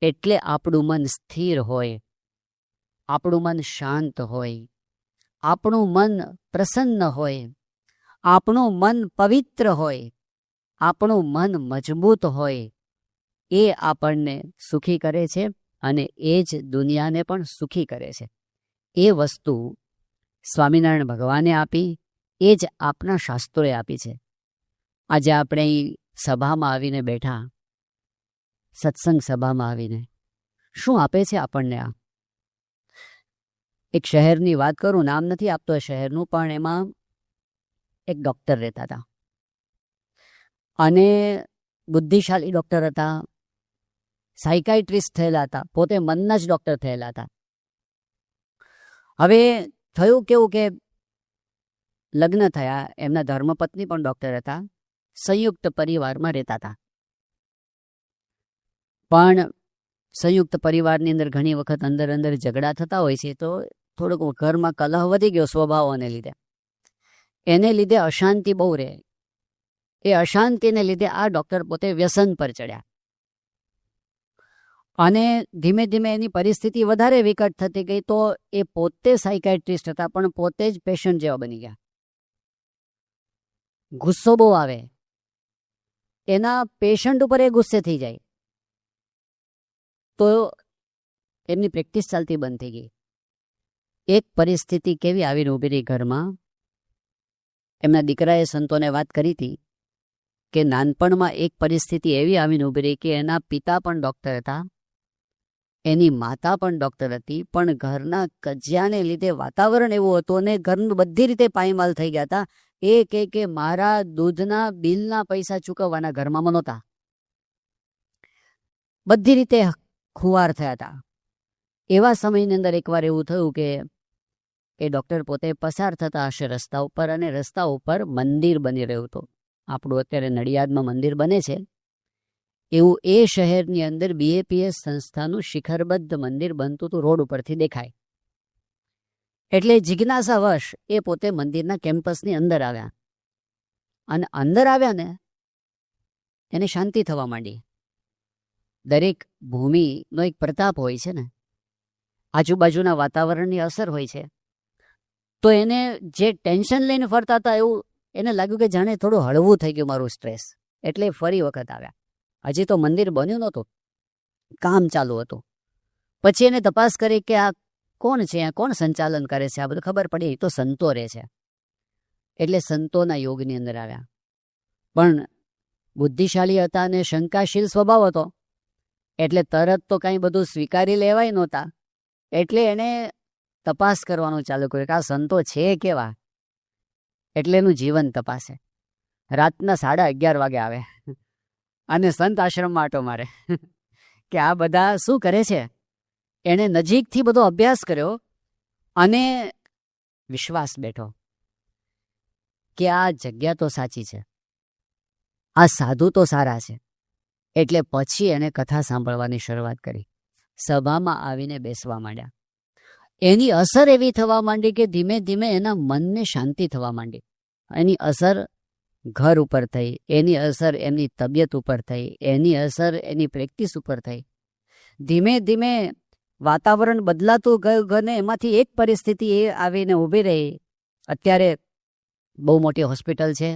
એટલે આપણું મન સ્થિર હોય, આપણું મન શાંત હોય, આપણું મન પ્રસન્ન હોય, આપણું મન પવિત્ર હોય, આપણું મન મજબૂત હોય, એ આપણને સુખી કરે છે અને એ જ દુનિયાને પણ સુખી કરે છે. એ વસ્તુ સ્વામિનારાયણ ભગવાને આપી, એ જ આપના શાસ્ત્રોએ આપી છે. આજે આપણે અહીં સભામાં આવીને બેઠા, સત્સંગ સભામાં આવીને શું આપે છે આપણને આ? એક શહેરની વાત કરું, નામ નથી આપતો એ શહેરનું, પણ એમાં એક ડૉક્ટર રહેતા હતા અને બુદ્ધિશાળી ડૉક્ટર હતા, સાયકાઇટ્રિસ્ટ થયેલા હતા, પોતે મનના જ ડૉક્ટર થયેલા હતા. હવે થયું કેવું કે લગ્ન થયા, એમના ધર્મપત્ની પણ ડૉક્ટર હતા, સંયુક્ત પરિવારમાં રહેતા હતા. પણ સંયુક્ત પરિવારની અંદર ઘણી વખત અંદર અંદર ઝઘડા થતા હોય છે, તો થોડુંક ઘરમાં કલહ વધી ગયો સ્વભાવોને લીધે. એને લીધે અશાંતિ બહુ રહે. એ અશાંતિને લીધે આ ડૉક્ટર પોતે વ્યસન પર ચડ્યા અને ધીમે ધીમે એની પરિસ્થિતિ વધારે વિકટ થતી ગઈ. તો એ પોતે સાયકાઇટ્રિસ્ટ હતા પણ પોતે જ પેશન્ટ જેવા બની ગયા. ગુસ્સો બહુ આવે, એના પેશન્ટ ઉપર એ ગુસ્સે થઈ જાય. તો એમની પ્રેક્ટિસ ચાલતી બંધ થઈ ગઈ. એક પરિસ્થિતિ કેવી આવીને ઊભી રહી ઘરમાં. એમના દીકરાએ સંતોને વાત કરી હતી કે નાનપણમાં એક પરિસ્થિતિ એવી આવીને ઊભી રહી કે એના પિતા પણ ડૉક્ટર હતા, એની માતા પણ ડૉક્ટર હતી, પણ ઘરના કજિયાને લીધે વાતાવરણ એવું હતું અને ઘરનું બધી રીતે પાયમાલ થઈ ગયા હતા. એ કે મારા દૂધના બિલના પૈસા ચૂકવવાના ઘરમાં નહોતા, બધી રીતે ખુવાર થયા હતા. એવા સમયની અંદર એકવાર એવું થયું કે એ ડૉક્ટર પોતે પસાર થતા હશે રસ્તા ઉપર અને રસ્તા ઉપર મંદિર બની રહ્યું હતું. આપણું અત્યારે નડિયાદમાં મંદિર બને છે એવું એ શહેરની અંદર BAPS સંસ્થાનું શિખરબદ્ધ મંદિર બનતું હતું, રોડ ઉપરથી દેખાય. એટલે જિજ્ઞાસાવશ એ પોતે મંદિરના કેમ્પસની અંદર આવ્યા અને અંદર આવ્યા ને એને શાંતિ થવા માંડી. દરેક ભૂમિનો એક પ્રતાપ હોય છે ને, આજુબાજુના વાતાવરણની અસર હોય છે. તો એને જે ટેન્શન લઈને ફરતા હતા એવું એને લાગ્યું કે જાણે થોડું હળવું થઈ ગયું મારું સ્ટ્રેસ. એટલે ફરી વખત આવ્યા. હજી તો મંદિર બન્યું નહોતું, કામ ચાલુ હતું. પછી એને તપાસ કરી કે આ કોણ છે, આ કોણ સંચાલન કરે છે, આ બધું ખબર પડી તો સંતો રહે છે. એટલે સંતોના યોગની અંદર આવ્યા. પણ બુદ્ધિશાળી હતા અને શંકાશીલ સ્વભાવ હતો એટલે તરત તો કાંઈ બધું સ્વીકારી લેવાય નહોતા. એટલે એણે તપાસ કરવાનું ચાલુ કર્યું કે આ સંતો છે કેવા. એટલે એનું જીવન તપાસે. રાતના 11:30 વાગે આવે અને સંત આશ્રમમાં આંટો મારે કે આ બધા શું કરે છે. એણે નજીકથી બધો અભ્યાસ કર્યો અને વિશ્વાસ બેઠો કે આ જગ્યા તો સાચી છે, આ સાધુ તો સારા છે. એટલે પછી એણે કથા સાંભળવાની શરૂઆત કરી. સભામાં આવીને બેસવા માંડ્યા. એની અસર એવી થવા માંડી કે ધીમે ધીમે એના મનને શાંતિ થવા માંડી. એની અસર ઘર ઉપર થઈ, એની અસર એમની તબિયત ઉપર થઈ, એની અસર એની પ્રેક્ટિસ ઉપર થઈ. ધીમે ધીમે વાતાવરણ બદલાતું ગયું ને એમાંથી એક પરિસ્થિતિ એ આવીને ઊભી રહી. અત્યારે બહુ મોટી હોસ્પિટલ છે,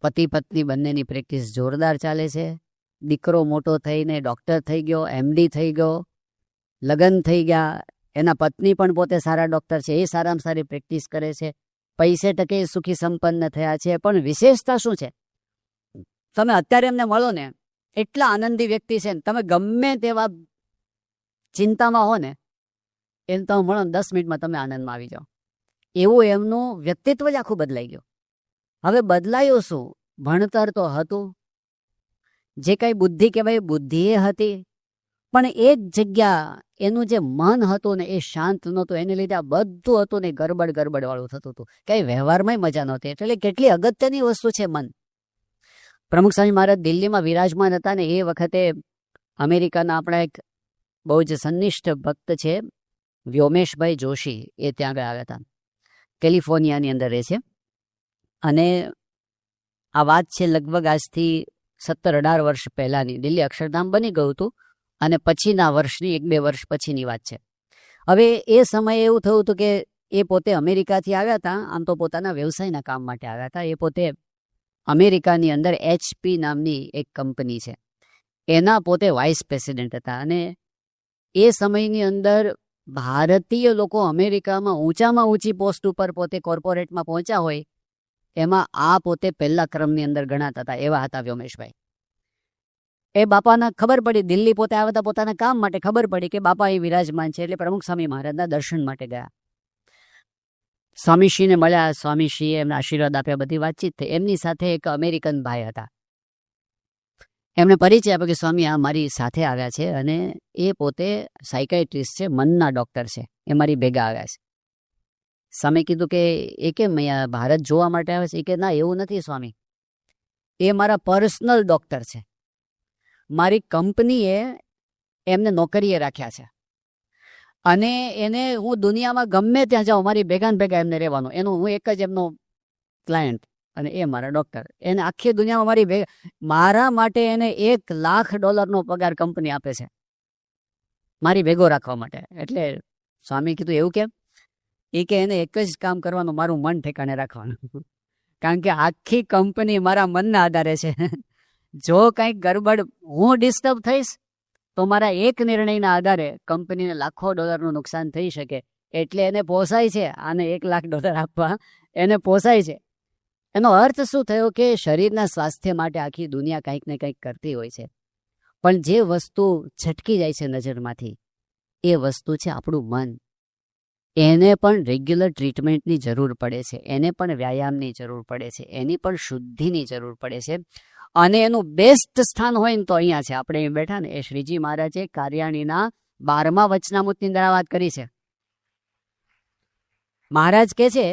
પતિ પત્ની બંનેની પ્રેક્ટિસ જોરદાર ચાલે છે. દીકરો મોટો થઈને ડૉક્ટર થઈ ગયો, MD થઈ ગયો, લગ્ન થઈ ગયા. એના પત્ની પણ પોતે સારા ડૉક્ટર છે, એ સારામાં સારી પ્રેક્ટિસ કરે છે. પૈસે ટકે સુખી સંપન્ન થયા છે. પણ વિશેષતા શું છે? તમે અત્યારે એમને મળો ને એટલા આનંદી વ્યક્તિ છે ને, તમે ગમે તેવા ચિંતામાં હો ને એને તમે મળો ને 10 મિનિટમાં તમે આનંદમાં આવી જાઓ. એવું એમનું વ્યક્તિત્વ જ આખું બદલાઈ ગયું. હવે બદલાયું શું? ભણતર તો હતું, જે કાંઈ બુદ્ધિ કહેવાય બુદ્ધિ એ હતી, પણ એક જગ્યા એનું જે મન હતું ને એ શાંત નહોતું, એને લીધે આ બધું હતું ને ગરબડ વાળું થતું હતું, કઈ વ્યવહારમાં મજા નહોતી. એટલે કેટલી અગત્યની વસ્તુ છે મન. પ્રમુખ સ્વામી મહારાજ દિલ્હીમાં વિરાજમાન હતા ને એ વખતે અમેરિકાના આપણા એક બહુ જ સન્નિષ્ઠ ભક્ત છે વ્યોમેશભાઈ જોશી, એ ત્યાં ગયા હતા. કેલિફોર્નિયાની અંદર રહે છે. અને આ વાત છે લગભગ આજથી 17-18 વર્ષ પહેલાંની. દિલ્હી અક્ષરધામ બની ગયું હતું અને પછીના વર્ષની 1-2 વર્ષ પછીની વાત છે. હવે એ સમયે એવું થયું હતું કે એ પોતે અમેરિકાથી આવ્યા હતા, આમ તો પોતાના વ્યવસાયના કામ માટે આવ્યા હતા. એ પોતે અમેરિકાની અંદર HP નામની એક કંપની છે, એના પોતે વાઇસ પ્રેસિડેન્ટ હતા. અને એ સમયની અંદર ભારતીય લોકો અમેરિકામાં ઊંચામાં ઊંચી પોસ્ટ ઉપર પોતે કોર્પોરેટમાં પહોંચ્યા હોય એમાં આ પોતે પહેલા ક્રમની અંદર ગણાતા હતા, એવા હતા વ્યોમેશભાઈ. એ બાપાના ખબર પડી, દિલ્હી પોતે આવ્યા હતા પોતાના કામ માટે, ખબર પડી કે બાપા એ વિરાજમાન છે, એટલે પ્રમુખ સ્વામી મહારાજના દર્શન માટે ગયા. સ્વામીશ્રીને મળ્યા, સ્વામીશ્રીએ એમને આશીર્વાદ આપ્યા, બધી વાતચીત થઈ. એમની સાથે એક અમેરિકન ભાઈ હતા, એમને પરિચય આપ્યો કે સ્વામી આ મારી સાથે આવ્યા છે અને એ પોતે સાયકાઇટ્રિસ્ટ છે, મનના ડૉક્ટર છે, એ મારી ભેગા આવ્યા છે. સ્વામી કીધું કે એ કેમ અહીંયા ભારત જોવા માટે આવે છે? એ કે ના એવું નથી સ્વામી, એ મારા પર્સનલ ડૉક્ટર છે, મારી કંપનીએ એમને નોકરીએ રાખ્યા છે અને એને હું દુનિયામાં ગમે ત્યાં જાઉં મારી ભેગા ને ભેગા એમને રહેવાનું, એનું હું એક જ એમનો ક્લાયન્ટ અને એ મારા ડૉક્ટર. એને આખી દુનિયામાં મારી ભેગા, મારા માટે એને $1 લાખ પગાર કંપની આપે છે મારી ભેગો રાખવા માટે. એટલે સ્વામી કીધું એવું કેમ? એ કે એને એક જ કામ કરવાનું, મારું મન ઠેકાણે રાખવાનું, કારણ કે આખી કંપની મારા મનના આધારે છે. જો કંઈક ગરબડ હું ડિસ્ટર્બ થઈશ તો મારા એક નિર્ણયના આધારે કંપનીને લાખો ડોલરનું નુકસાન થઈ શકે. એટલે એને પોસાય છે આને $1 લાખ આપવા, એને પોસાય છે. એનો અર્થ શું થયો કે શરીરના સ્વાસ્થ્ય માટે આખી દુનિયા કંઈક ને કંઈક કરતી હોય છે, પણ જે વસ્તુ છટકી જાય છે નજરમાંથી એ વસ્તુ છે આપણું મન. એને પણ રેગ્યુલર ટ્રીટમેન્ટની જરૂર પડે છે, એને પણ વ્યાયામની જરૂર પડે છે, એની પણ શુદ્ધિની જરૂર પડે છે. અને એનું બેસ્ટ સ્થાન હોય ને તો અહીંયા છે. આપણે અહીં બેઠા ને એ શ્રીજી મહારાજે કાર્યાણીના 12મા વચનામૃતની અંદર આ વાત કરી છે. મહારાજ કહે છે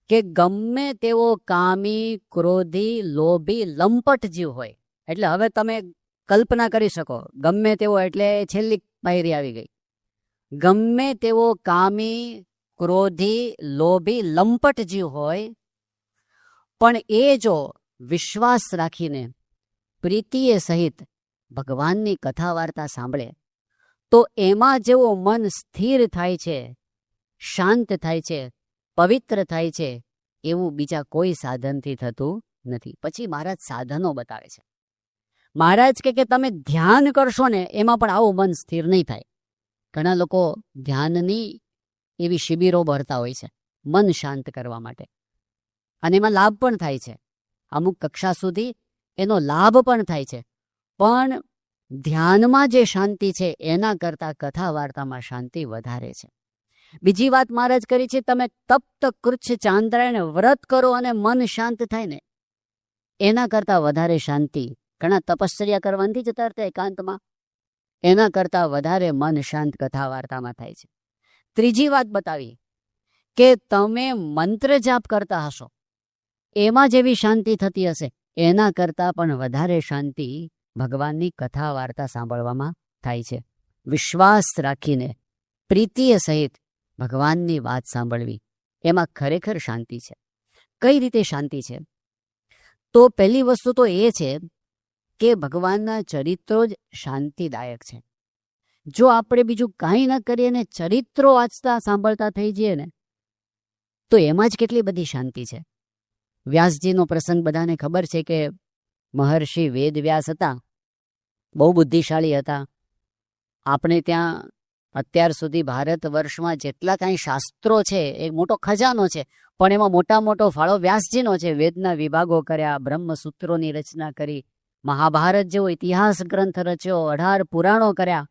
કે ગમે તેવો કામી, ક્રોધી, લોભી, લંપટ જીવ હોય, એટલે હવે તમે કલ્પના કરી શકો, ગમે તેવો એટલે છેલ્લી પાયરી આવી ગઈ. ગમે તેવો કામી, ક્રોધી, લોભી, લંપટ જીવ હોય, પણ એ જો વિશ્વાસ રાખીને પ્રીતિએ સહિત ભગવાનની કથા વાર્તા સાંભળે તો એમાં જેવો મન સ્થિર થાય છે, શાંત થાય છે, પવિત્ર થાય છે, એવું બીજા કોઈ સાધનથી થતું નથી. પછી મહારાજ સાધનો બતાવે છે. મહારાજ કે તમે ધ્યાન કરશો ને એમાં પણ આવું મન સ્થિર નહીં થાય. ઘણા લોકો ધ્યાનની એવી શિબિરો ભરતા હોય છે મન શાંત કરવા માટે, અને એમાં લાભ પણ થાય છે, અમુક કક્ષા સુધી એનો લાભ પણ થાય છે. પણ ધ્યાનમાં જે શાંતિ છે એના કરતાં કથા વાર્તામાં શાંતિ વધારે છે. બીજી વાત મહારાજ કરી છે, તમે તપ્ત કૃચ્છ ચાંદ્રાયણ વ્રત કરો અને મન શાંત થાય ને એના કરતાં વધારે શાંતિ, ઘણા તપશ્ચર્યા કરવાથી જતા હતા એકાંતમાં, એના કરતાં વધારે મન શાંત કથા વાર્તામાં થાય છે. ત્રીજી વાત બતાવી કે તમે મંત્ર જાપ કરતા હશો એમાં જેવી શાંતિ થતી હશે એના કરતાં પણ વધારે શાંતિ ભગવાનની કથા વાર્તા સાંભળવામાં થાય છે. વિશ્વાસ રાખીને પ્રીતિએ સહિત ભગવાનની વાત સાંભળવી એમાં ખરેખર શાંતિ છે. કઈ રીતે શાંતિ છે? તો પહેલી વસ્તુ તો એ છે કે ભગવાનના ચરિત્રો જ શાંતિદાયક છે. જો આપણે બીજું કાંઈ ન કરીએ ને ચરિત્રો વાંચતા સાંભળતા થઈ જઈએ ને તો એમાં જ કેટલી બધી શાંતિ છે. વ્યાસજીનો પ્રસંગ બધાને ખબર છે કે મહર્ષિ વેદવ્યાસ હતા, બહુ બુદ્ધિશાળી હતા. આપણે ત્યાં અત્યાર સુધી ભારત વર્ષમાં જેટલા કાંઈ શાસ્ત્રો છે એ મોટો ખજાનો છે, પણ એમાં મોટો ફાળો વ્યાસજીનો છે. વેદના વિભાગો કર્યા, બ્રહ્મસૂત્રોની રચના કરી, મહાભારત જેવો ઇતિહાસ ગ્રંથ રચ્યો, 18 પુરાણો કર્યા.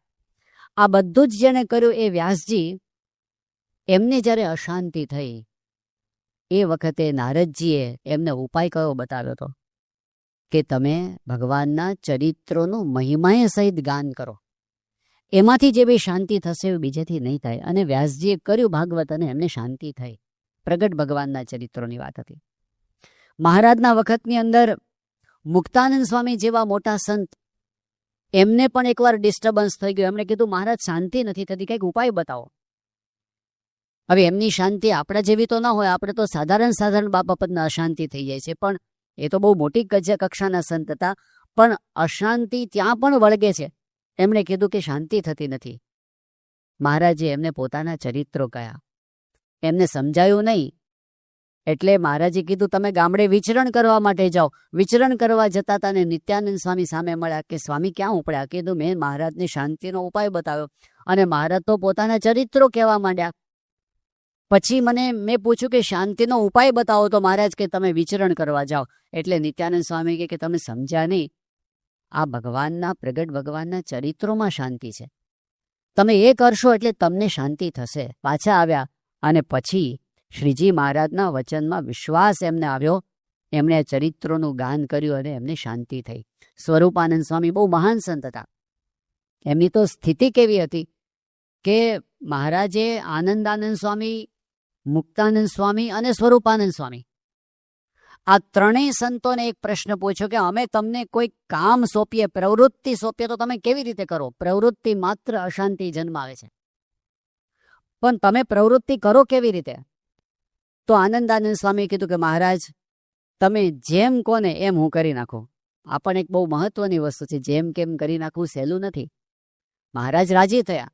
આ બધું જ જેને કર્યું એ વ્યાસજી. એમને જ્યારે અશાંતિ થઈ એ વખતે નારદજીએ એમને ઉપાય કયો બતાવ્યો હતો કે તમે ભગવાનના ચરિત્રોનું મહિમાએ સહિત ગાન કરો. એમાંથી જે બી શાંતિ થશે એ બીજેથી નહીં થાય. અને વ્યાસજીએ કર્યું ભાગવત અને એમને શાંતિ થઈ. પ્રગટ ભગવાનના ચરિત્રોની વાત હતી. મહારાજના વખતની અંદર મુક્તાનંદ સ્વામી જેવા મોટા સંત, એમને પણ એકવાર ડિસ્ટર્બન્સ થઈ ગયું. એમણે કીધું મહારાજ શાંતિ નથી થતી, કંઈક ઉપાય બતાવો. હવે એમની શાંતિ આપણા જેવી તો ના હોય, આપણે તો સાધારણ બાબતના અશાંતિ થઈ જાય છે, પણ એ તો બહુ મોટી કક્ષાના સંત હતા. પણ અશાંતિ ત્યાં પણ વળગે છે. એમણે કીધું કે શાંતિ થતી નથી. મહારાજે એમને પોતાના ચરિત્રો કયા, એમને સમજાયું નહીં. એટલે મહારાજે કીધું તમે ગામડે વિચરણ કરવા માટે જાઓ. વિચરણ કરવા જતા હતા ને નિત્યાનંદ સ્વામી સામે મળ્યા. કે સ્વામી ક્યાં ઉપડ્યા? કીધું મેં મહારાજને શાંતિનો ઉપાય બતાવ્યો. અને મહારાજ તો પોતાના ચરિત્રો કહેવા માંડ્યા. પછી મેં પૂછ્યું કે શાંતિનો ઉપાય બતાવો, તો મહારાજ કે તમે વિચરણ કરવા જાઓ. એટલે નિત્યાનંદ સ્વામી કે તમે સમજ્યા નહીં, આ ભગવાનના પ્રગટ ભગવાનના ચરિત્રોમાં શાંતિ છે. તમે એ કરશો એટલે તમને શાંતિ થશે. પાછા આવ્યા અને પછી શ્રીજી મહારાજના વચનમાં વિશ્વાસ એમને આવ્યો. એમણે આ ચરિત્રોનું ગાન કર્યું અને એમને શાંતિ થઈ. સ્વરૂપાનંદ સ્વામી બહુ મહાન સંત હતા. એમની તો સ્થિતિ કેવી હતી કે મહારાજે આનંદાનંદ સ્વામી, મુક્તાનંદ સ્વામી અને સ્વરૂપાનંદ સ્વામી, આ ત્રણેય સંતોને એક પ્રશ્ન પૂછ્યો કે અમે તમને કોઈ કામ સોંપીએ, પ્રવૃત્તિ સોંપીએ તો તમે કેવી રીતે કરો? પ્રવૃત્તિ માત્ર અશાંતિ જન્માવે છે, પણ તમે પ્રવૃત્તિ કરો કેવી રીતે? તો આનંદાનંદ સ્વામીએ કીધું કે મહારાજ તમે જેમ કહો ને એમ હું કરી નાખું. આ પણ એક બહુ મહત્વની વસ્તુ છે, જેમ કેમ કરી નાખવું સહેલું નથી. મહારાજ રાજી થયા.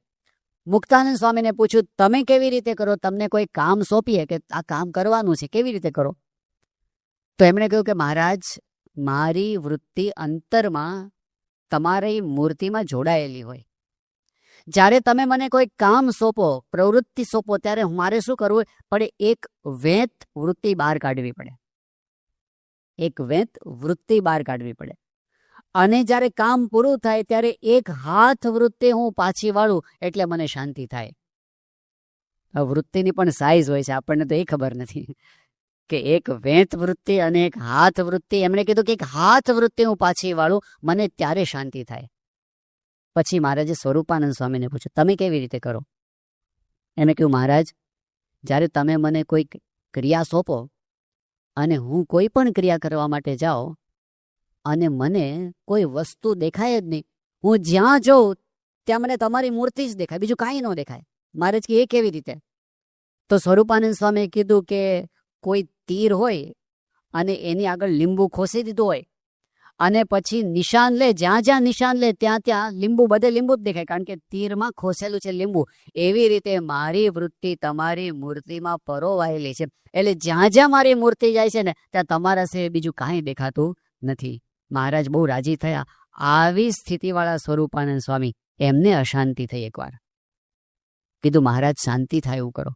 મુક્તાનંદ સ્વામીને પૂછ્યું તમે કેવી રીતે કરો? તમને કોઈ કામ સોંપીએ કે આ કામ કરવાનું છે, કેવી રીતે કરો? તો એમણે કહ્યું કે મહારાજ મારી વૃત્તિ અંતરમાં તમારી મૂર્તિમાં જોડાયેલી હોય. જ્યારે તમે મને કોઈ કામ સોંપો, પ્રવૃત્તિ સોંપો, ત્યારે મારે શું કરવું પડે? એક વેત વૃત્તિ બહાર કાઢવી પડે. એક વેત વૃત્તિ બહાર કાઢવી પડે. અને જ્યારે કામ પૂરું થાય ત્યારે એક હાથ વૃત્તિ હું પાછી વાળું એટલે મને શાંતિ થાય. વૃત્તિની પણ સાઈઝ હોય છે, આપણને તો એ ખબર નથી કે એક વેત વૃત્તિ અને એક હાથ વૃત્તિ. એમણે કીધું કે એક હાથ વૃત્તિ હું પાછી વાળું, મને ત્યારે શાંતિ થાય. પછી મહારાજે સ્વરૂપાનંદ સ્વામીને પૂછ્યું તમે કેવી રીતે કરો? એમણે કહ્યું મહારાજ જ્યારે તમે મને કોઈ ક્રિયા સોંપો અને હું કોઈ પણ ક્રિયા કરવા માટે જાઉં અને મને કોઈ વસ્તુ દેખાય જ નહીં, હું જ્યાં જાઉં ત્યાં મને તમારી મૂર્તિ જ દેખાય, બીજું કાંઈ ન દેખાય. મહારાજ કે એ કેવી રીતે? તો સ્વરૂપાનંદ સ્વામીએ કીધું કે કોઈ તીર હોય અને એની આગળ લીંબુ ખોસી દીધું હોય અને પછી નિશાન લે, જ્યાં જ્યાં નિશાન લે ત્યાં ત્યાં લીંબુ, બધે લીંબુ જ દેખાય, કારણ કે તીરમાં ખોસેલું છે લીંબુ. એવી રીતે મારી વૃત્તિ તમારી મૂર્તિમાં પરોવાયેલી છે. એટલે જ્યાં જ્યાં મારી મૂર્તિ જાય છે ને ત્યાં તમારા સિવાય બીજું કાંઈ દેખાતું નથી. મહારાજ બહુ રાજી થયા. આવી સ્થિતિવાળા સ્વરૂપાનંદ સ્વામી, એમને અશાંતિ થઈ. એકવાર કીધું મહારાજ શાંતિ થાય એવું કરો.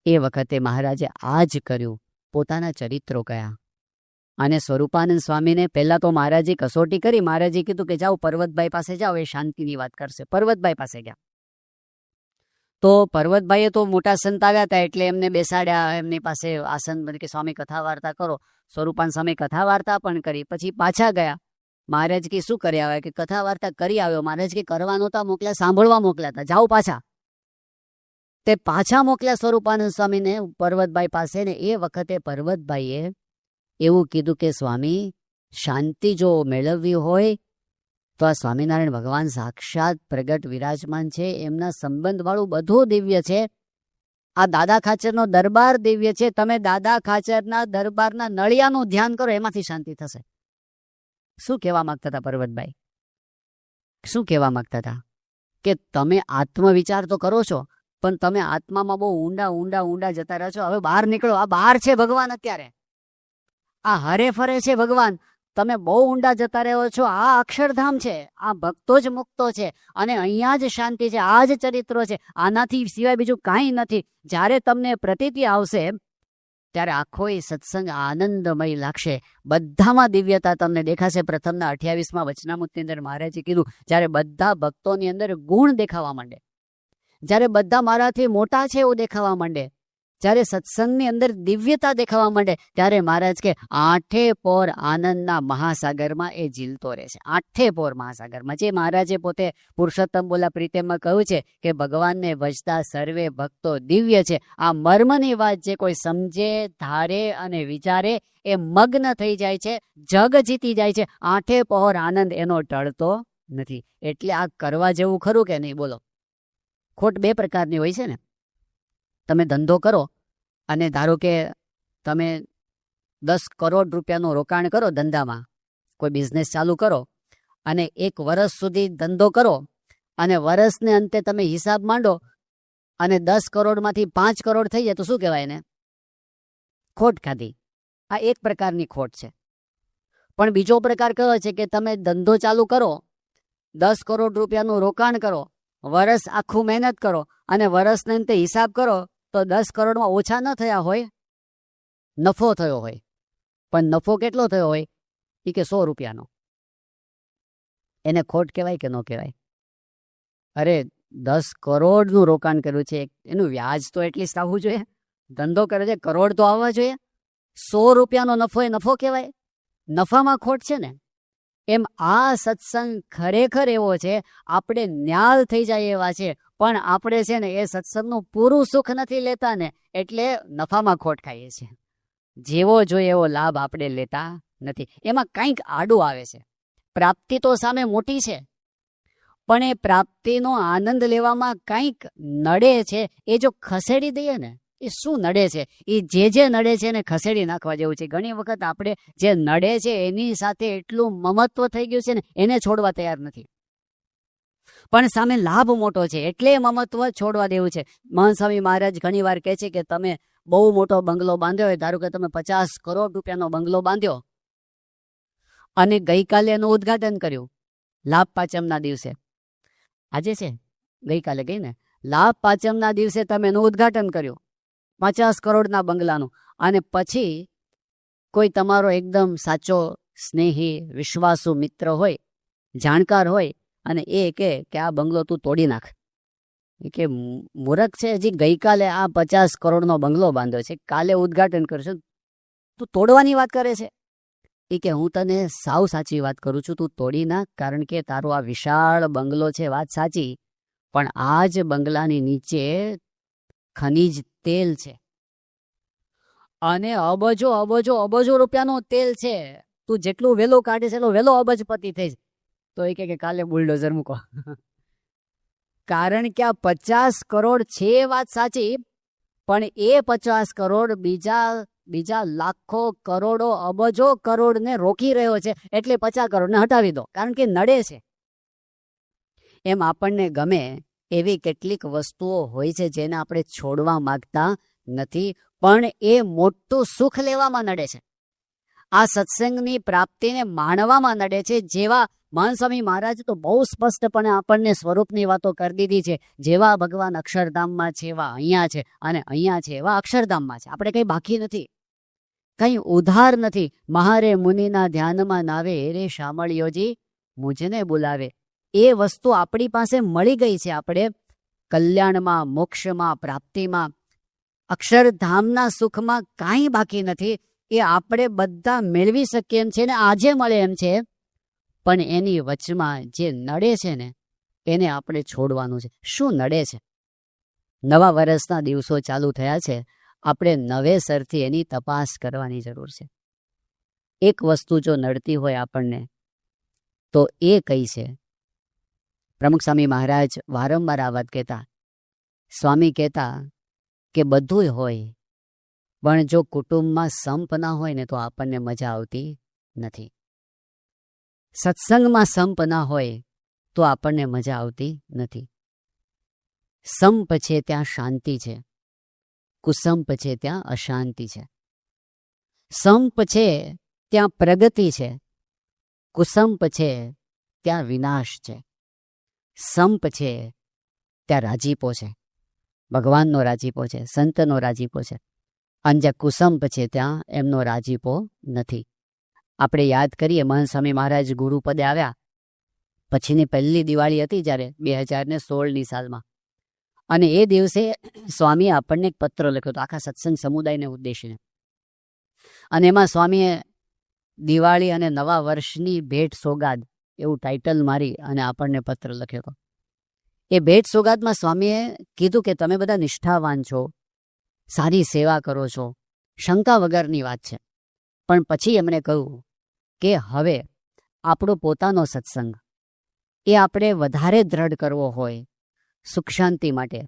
એ વખતે મહારાજે આ જ કર્યું, પોતાના ચરિત્રો કયા. અને સ્વરૂપાનંદ સ્વામીને પહેલાં તો મહારાજે કસોટી કરી. મહારાજે કીધું કે જાઓ પર્વતભાઈ પાસે જાઓ, એ શાંતિની વાત કરશે. પર્વતભાઈ પાસે ગયા તો પર્વતભાઈએ તો મોટા સંત આવ્યા હતા એટલે એમને બેસાડ્યા એમની પાસે આસન, કે સ્વામી કથા વાર્તા કરો. સ્વરૂપાનંદ સ્વામી કથા વાર્તા પણ કરી. પછી પાછા ગયા. મહારાજ કે શું કરી આવ્યા? કે કથા વાર્તા કરી આવ્યો. મહારાજ કે કરવા નહોતા મોકલ્યા, સાંભળવા મોકલ્યા હતા, જાઓ પાછા. તે પાછા મોકલ્યા સ્વરૂપાનંદ સ્વામીને પર્વતભાઈ પાસે. ને એ વખતે પર્વતભાઈએ એવું કીધું કે સ્વામી શાંતિ જો મેળવવી હોય તો આ સ્વામિનારાયણ ભગવાન સાક્ષાત પ્રગટ વિરાજમાન છે, એમના સંબંધવાળું બધું દિવ્ય છે. આ દાદા ખાચરનો દરબાર દિવ્ય છે. તમે દાદા ખાચરના દરબારના નળિયાનું ધ્યાન કરો, એમાંથી શાંતિ થશે. શું કહેવા માંગતા હતા પર્વતભાઈ? શું કહેવા માંગતા હતા? કે તમે આત્મવિચાર તો કરો છો, પણ તમે આત્મામાં બહુ ઊંડા ઊંડા ઊંડા જતા રહો છો. હવે બહાર નીકળો. આ બહાર છે ભગવાન, અત્યારે આ હરે ફરે છે ભગવાન. તમે બહુ ઊંડા જતા રહ્યો છો. આ અક્ષરધામ છે, આ ભક્તો જ મુક્તો છે અને અહીંયા જ શાંતિ છે, આ જ ચરિત્રો છે, આનાથી સિવાય બીજું કાંઈ નથી. જ્યારે તમને પ્રતીતિ આવશે ત્યારે આખો એ સત્સંગ આનંદમય લાગશે. બધામાં દિવ્યતા તમને દેખાશે. પ્રથમના 28મા વચનામૃતની અંદર મહારાજે કીધું જ્યારે બધા ભક્તોની અંદર ગુણ દેખાવા માંડે, જ્યારે બધા મારાથી મોટા છે એવું દેખાવા માંડે, જ્યારે સત્સંગની અંદર દિવ્યતા દેખાવા માંડે ત્યારે મહારાજ કે આઠે પોર આનંદના મહાસાગરમાં એ ઝીલતો રહે છે. આઠે પોર મહાસાગરમાં, જે મહારાજે પોતે પુરુષોત્તમ બોલા પ્રીતમમાં કહ્યું છે કે ભગવાનને ભજતા સર્વે ભક્તો દિવ્ય છે. આ મર્મની વાત જે કોઈ સમજે, ધારે અને વિચારે એ મગ્ન થઈ જાય છે, જગ જીતી જાય છે. આઠે પહોર આનંદ એનો ટળતો નથી. એટલે આ કરવા જેવું ખરું કે નહીં? બોલો. ખોટ બે પ્રકારની હોય છે ને. તમે ધંધો કરો અને ધારો કે તમે 10 કરોડ રૂપિયાનું રોકાણ કરો ધંધામાં, કોઈ બિઝનેસ ચાલુ કરો અને 1 વર્ષ સુધી ધંધો કરો અને વર્ષને અંતે તમે હિસાબ માંડો અને 10 કરોડમાંથી 5 કરોડ થઈ જાય તો શું કહેવાય એને? ખોટ ખાધી. આ એક પ્રકારની ખોટ છે. પણ બીજો પ્રકાર કયો છે કે તમે ધંધો ચાલુ કરો, 10 કરોડ રૂપિયાનું રોકાણ કરો, વર્ષ આખું મહેનત કરો અને વર્ષને અંતે હિસાબ કરો તો 10 કરોડમાં ઓછા ન થયા હોય, નફો થયો હોય. પણ નફો કેટલો થયો હોય? એ કે 100 રૂપિયાનો. એને ખોટ કહેવાય કે ન કહેવાય? અરે 10 કરોડનું રોકાણ કર્યું છે, એનું વ્યાજ તો એટલીસ્ટ આવવું જોઈએ. ધંધો કરે છે, કરોડ તો આવવા જોઈએ. 100 રૂપિયાનો નફો એ નફો કહેવાય? નફામાં ખોટ છે ને. એમ આ સત્સંગ ખરેખર એવો છે, આપણે ન્યાલ થઈ જાય એવા છે, પણ આપણે છે ને એ સત્સંગનું પૂરું સુખ નથી લેતા ને, એટલે નફામાં ખોટ ખાઈએ છીએ. જેવો જોઈએ એવો લાભ આપણે લેતા નથી. એમાં કંઈક આડું આવે છે. પ્રાપ્તિ તો સામે મોટી છે, પણ એ પ્રાપ્તિનો આનંદ લેવામાં કંઈક નડે છે. એ જો ખસેડી દઈએ ને, એ શું નડે છે? એ જે નડે છે એને ખસેડી નાખવા જેવું છે. ઘણી વખત આપણે જે નડે છે એની સાથે એટલું મમત્વ થઈ ગયું છે ને, એને છોડવા તૈયાર નથી. પણ સામે લાભ મોટો છે એટલે મમત્વ છોડવા દેવું છે. મહંત સ્વામી મહારાજ ઘણી વાર કહે છે કે તમે બહુ મોટો બંગલો બાંધ્યો હોય, ધારો કે તમે 50 કરોડ રૂપિયાનો બંગલો બાંધ્યો અને ગઈકાલે એનું ઉદ્ઘાટન કર્યું લાભ પાંચમના દિવસે. આજે છે, ગઈકાલે ગઈ ને, લાભ પાંચમના દિવસે તમે એનું ઉદ્ઘાટન કર્યું 50 કરોડના બંગલાનું, અને પછી કોઈ તમારો એકદમ સાચો સ્નેહી વિશ્વાસુ મિત્ર હોય, જાણકાર હોય, અને એ કે આ બંગલો તું તોડી નાખ. એ કે મૂરખ છે, હજી ગઈકાલે આ 50 કરોડનો બંગલો બાંધ્યો છે, કાલે ઉદ્ઘાટન કરશે, તું તોડવાની વાત કરે છે. એ કે હું તને સાવ સાચી વાત કરું છું, તું તોડી નાખ, કારણ કે તારો આ વિશાળ બંગલો છે, વાત સાચી, પણ આ જ બંગલાની નીચે ખનીજ તેલ છે અને અબજો અબજો અબજો રૂપિયાનું તેલ છે. તું જેટલું વહેલું કાઢીશ એટલું વહેલો અબજપતિ થઈ. તો એ કે કાલે બુલડોઝર મૂકો. કારણ કે આ 50 કરોડ છે વાત સાચી, પણ એ 50 કરોડ બીજા લાખો કરોડો અબજો કરોડને રોકી રહ્યો છે, એટલે 50 કરોડને હટાવી દો, કારણ કે નડે છે. એમ આપણને ગમે એવી કેટલીક વસ્તુઓ હોય છે જેને આપણે છોડવા માંગતા નથી, પણ એ મોટું સુખ લેવામાં નડે છે. આ સત્સંગની પ્રાપ્તિને માણવામાં નડે છે. જેવા મહંત સ્વામી મહારાજ તો બહુ સ્પષ્ટપણે આપણને સ્વરૂપની વાતો કરી દીધી છે. જેવા ભગવાન અક્ષરધામમાં છે એવા અહીંયા છે, અને અહીંયા છે એવા અક્ષરધામમાં છે. આપણે કંઈ બાકી નથી, કંઈ ઉધાર નથી. મહારે મુનિના ધ્યાનમાં નાવે, રે શામળિયોજી મુજને બોલાવે. એ વસ્તુ આપણી પાસે મળી ગઈ છે. આપણે કલ્યાણમાં, મોક્ષમાં, પ્રાપ્તિમાં, અક્ષરધામના સુખમાં કાંઈ બાકી નથી. એ આપણે બધા મેળવી શકીએ એમ છે ને આજે મળે એમ છે, પણ એની વચમાં જે નડે છે ને એને આપણે છોડવાનું છે. શું નડે છે? નવા વર્ષના દિવસો ચાલુ થયા છે, આપણે નવેસરથી એની તપાસ કરવાની જરૂર છે. એક વસ્તુ જો નડતી હોય આપણને તો એ કઈ છે? પ્રમુખ સ્વામી મહારાજ વારંવાર આ વાત કહેતા. સ્વામી કહેતા કે બધું હોય, પણ જો કુટુંબમાં સંપ ના હોય ને તો આપણને મજા આવતી નથી. સત્સંગમાં સંપ ના હોય તો આપણને મજા આવતી નથી. સંપ છે ત્યાં શાંતિ છે, કુસંપ છે ત્યાં અશાંતિ છે. સંપ છે ત્યાં પ્રગતિ છે, કુસંપ છે ત્યાં વિનાશ છે. સંપ છે ત્યાં રાજીપો છે, ભગવાનનો રાજીપો છે, સંતનો રાજીપો છે, અને જ્યાં કુસંપ છે ત્યાં એમનો રાજીપો નથી. આપણે યાદ કરીએ મહંત સ્વામી મહારાજ ગુરુપદે આવ્યા પછીની પહેલી દિવાળી હતી, જ્યારે 2016ની સાલમાં, અને એ દિવસે સ્વામીએ આપણને એક પત્ર લખ્યો હતો આખા સત્સંગ સમુદાયને ઉદ્દેશીને. અને એમાં સ્વામીએ દિવાળી અને નવા વર્ષની ભેટ સોગાદ એવું ટાઇટલ મારી અને આપણને પત્ર લખ્યો હતો. એ ભેટ સોગાદમાં સ્વામીએ કીધું કે તમે બધા નિષ્ઠાવાન છો, સારી સેવા કરો છો, શંકા વગરની વાત છે. પણ પછી એમણે કહ્યું કે હવે આપણો પોતાનો સત્સંગ એ આપણે વધારે દ્રઢ કરવો હોય સુખ શાંતિ માટે,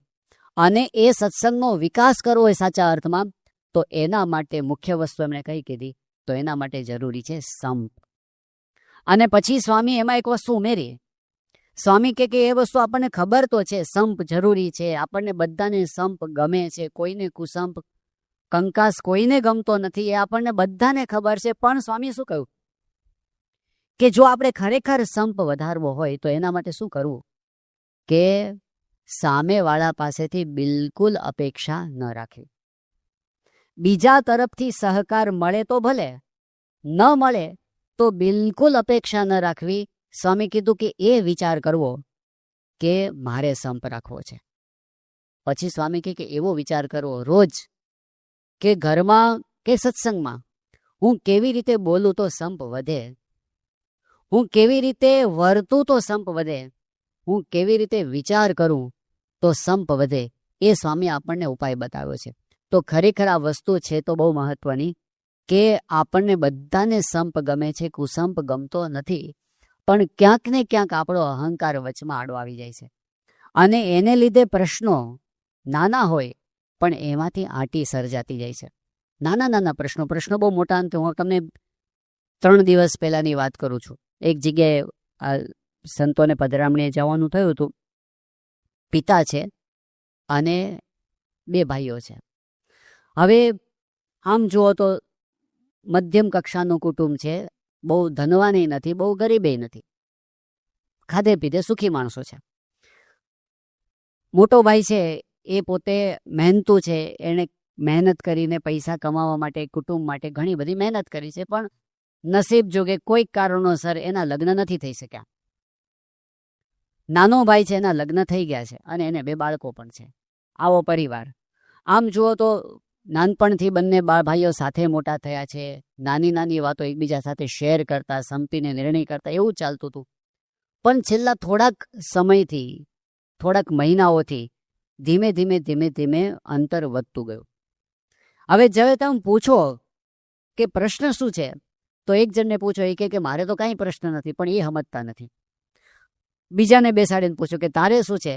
અને એ સત્સંગનો વિકાસ કરવો હોય સાચા અર્થમાં, તો એના માટે મુખ્ય વસ્તુ એમણે કઈ કીધી, તો એના માટે જરૂરી છે સંપ. અને પછી સ્વામી એમાં એક વસ્તુ ઉમેરી. સ્વામી કે એ વસ્તુ આપણને ખબર તો છે, સંપ જરૂરી છે, આપણને બધાને સંપ ગમે છે, કોઈને કુસંપ કંકાસ કોઈને ગમતો નથી, એ આપણને બધાને ખબર છે. પણ સ્વામી શું કહ્યું કે જો આપણે ખરેખર સંપ વધારવો હોય તો એના માટે શું કરવું, કે સામેવાળા પાસેથી બિલકુલ અપેક્ષા ન રાખવી. બીજા તરફથી સહકાર મળે તો ભલે, ન મળે તો બિલકુલ અપેક્ષા ન રાખવી. સ્વામી કીધું કે એ વિચાર કરવો કે મારે સંપ રાખવો છે. પછી સ્વામી કહે કે એવો વિચાર કરવો રોજ કે ઘરમાં કે સત્સંગમાં હું કેવી રીતે બોલું તો સંપ વધે, હું કેવી રીતે વર્તું તો સંપ વધે, હું કેવી રીતે વિચાર કરું તો સંપ વધે. એ સ્વામી આપણને ઉપાય બતાવ્યો છે. તો ખરેખર આ વસ્તુ છે તો બહુ મહત્વની, કે આપણને બધાને સંપ ગમે છે, કુસંપ ગમતો નથી. પણ ક્યાંક ને ક્યાંક આપણો અહંકાર વચમાં આડો આવી જાય છે, અને એને લીધે પ્રશ્નો નાના હોય પણ એમાંથી આંટી સર્જાતી જાય છે. નાના નાના પ્રશ્નો બહુ મોટા અંતે. હું તમને 3 દિવસ પહેલાની વાત કરું છું. એક જગ્યાએ આ સંતોને પધરામણીએ જવાનું થયું હતું. પિતા છે અને 2 ભાઈઓ છે. હવે આમ જુઓ તો મધ્યમ કક્ષાનું કુટુંબ છે, બહુ ધનવાનય નથી, બહુ ગરીબે નથી, ખાધે પીધે સુખી માણસો છે. મોટો ભાઈ છે એ પોતે મહેનતુ છે, એણે મહેનત કરીને પૈસા કમાવા માટે કુટુંબ માટે ઘણી બધી મહેનત કરી છે, પણ નસીબ જોગે કોઈક કારણોસર એના લગ્ન નથી થઈ શક્યા. નાનો ભાઈ છે એના લગ્ન થઈ ગયા છે અને એને 2 બાળકો પણ છે. આવો પરિવાર. આમ જુઓ તો નાનપણથી બંને ભાઈઓ સાથે મોટા થયા છે, નાની નાની વાતો એકબીજા સાથે શેર કરતા, સંપીને નિર્ણય કરતા, એવું ચાલતું હતું. પણ છેલ્લા થોડાક સમયથી, થોડાક મહિનાઓથી ધીમે ધીમે ધીમે ધીમે અંતર વધતું ગયું. હવે જ્યારે તમે પૂછો કે પ્રશ્ન શું છે, તો એક જણને પૂછો, એ કે મારે તો કાંઈ પ્રશ્ન નથી, પણ એ સમજતા નથી. બીજાને બેસાડીને પૂછો કે તારે શું છે,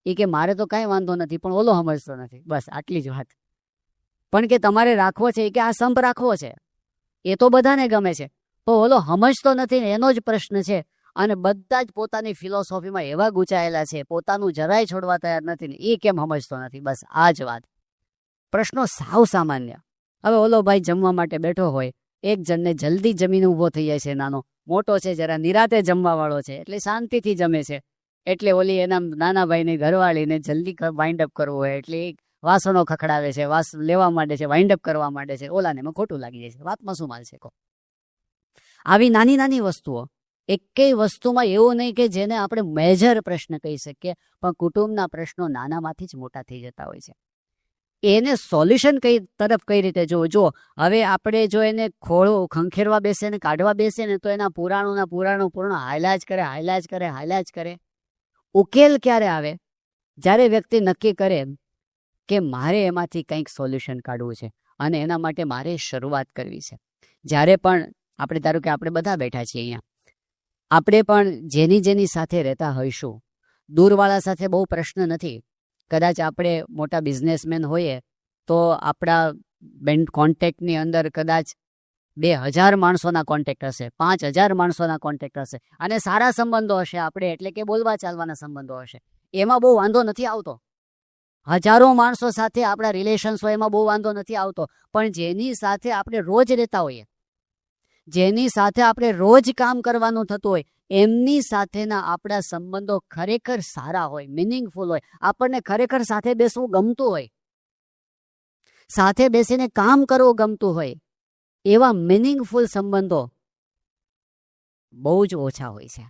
એ કે મારે તો કાંઈ વાંધો નથી, પણ ઓલો સમજતો નથી. બસ આટલી જ વાત. પણ કે તમારે રાખવો છે, કે આ સંપ રાખવો છે, એ તો બધાને ગમે છે, પણ ઓલો સમજતો નથી ને એનો જ પ્રશ્ન છે. અને બધા જ પોતાની ફિલોસોફીમાં એવા ગૂંચાયેલા છે, પોતાનું જરાય છોડવા તૈયાર નથી ને એ કેમ સમજતો નથી. બસ આ જ વાત. પ્રશ્નો સાવ સામાન્ય. હવે ઓલો ભાઈ જમવા માટે બેઠો હોય, એક જણને જલ્દી જમીને ઊભો થઈ જાય છે, નાનો. મોટો છે જરા નિરાતે જમવાવાળો છે, એટલે શાંતિથી જમે છે. એટલે ઓલી એના નાના ભાઈને ઘરવાળીને જલ્દી વાઇન્ડ અપ કરવું હોય, એટલે વાસણો ખખડાવે છે, વાસ લેવા માંડે છે, વાઇન્ડ અપ કરવા માંડે છે. ઓલાને એમાં ખોટું લાગી જાય છે. વાતમાં શું માલ છે કહો? આવી નાની નાની વસ્તુઓ, એકેય વસ્તુમાં એવું નહીં કે જેને આપણે મેજર પ્રશ્ન કહી શકીએ, પણ કુટુંબના પ્રશ્નો નાનામાંથી જ મોટા થઈ જતા હોય છે. એને સોલ્યુશન કઈ રીતે જોવું? જો હવે આપણે જો એને ખંખેરવા બેસે ને કાઢવા બેસે ને તો એના પૂર્ણ હાયલા જ કરે. ઉકેલ ક્યારે આવે? જ્યારે વ્યક્તિ નક્કી કરે કે મારે એમાંથી કંઈક સોલ્યુશન કાઢવું છે અને એના માટે મારે શરૂઆત કરવી છે. જ્યારે પણ આપણે ધારો કે આપણે બધા બેઠા છીએ અહીંયા, આપણે પણ જેની સાથે રહેતા હોઈશું, દૂરવાળા સાથે બહુ પ્રશ્ન નથી. કદાચ આપણે મોટા બિઝનેસમેન હોઈએ તો આપણા કોન્ટેક્ટની અંદર કદાચ 2000 માણસોના કોન્ટેક્ટ હશે, 5000 માણસોના કોન્ટેક્ટ હશે, અને સારા સંબંધો હશે આપણે, એટલે કે બોલવા ચાલવાના સંબંધો હશે. એમાં બહુ વાંધો નથી આવતો. હજારો માણસો સાથે આપણા રિલેશન્સ હોય, એમાં બહુ વાંધો નથી આવતો. પણ જેની સાથે આપણે રોજ રહેતા હોઈએ, જેની સાથે આપણે રોજ કામ કરવાનું થતું હોય, એમની સાથેના આપણા સંબંધો ખરેખર સારા હોય, મિનિંગફુલ હોય, આપણને ખરેખર સાથે બેસવું ગમતું હોય, સાથે બેસીને કામ કરવું ગમતું હોય, એવા મિનિંગફુલ સંબંધો બહુ જ ઓછા હોય છે.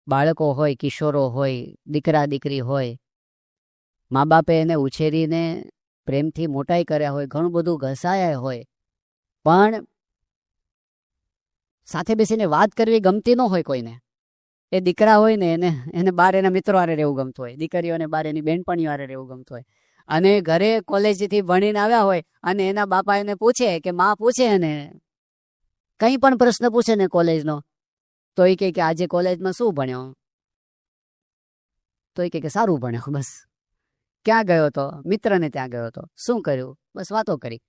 બાળકો હોય, કિશોરો હોય, દીકરા દીકરી હોય, મા બાપે એને ઉછેરીને પ્રેમથી મોટાઈ કર્યા હોય, ઘણું બધું ઘસાયા હોય, પણ સાથે બેસીને વાત કરવી ગમતી ન હોય કોઈને. એ દીકરા હોય ને એને બહાર એના મિત્રો હારે રહેવું ગમતું હોય, દીકરીઓને બહાર એની બહેનપણીઓ હારે રહેવું ગમતું હોય. અને ઘરે કોલેજથી ભણીને આવ્યા હોય અને એના બાપા એને પૂછે કે માં પૂછે એને કંઈ પણ પ્રશ્ન પૂછે ને કોલેજનો, તો એ કહે કે આજે કોલેજમાં શું ભણ્યો? તો એ કહે કે સારું ભણ્યો. બસ. ક્યાં ગયો હતો? મિત્રને ત્યાં ગયો હતો. શું કર્યું? બસ વાતો કરી.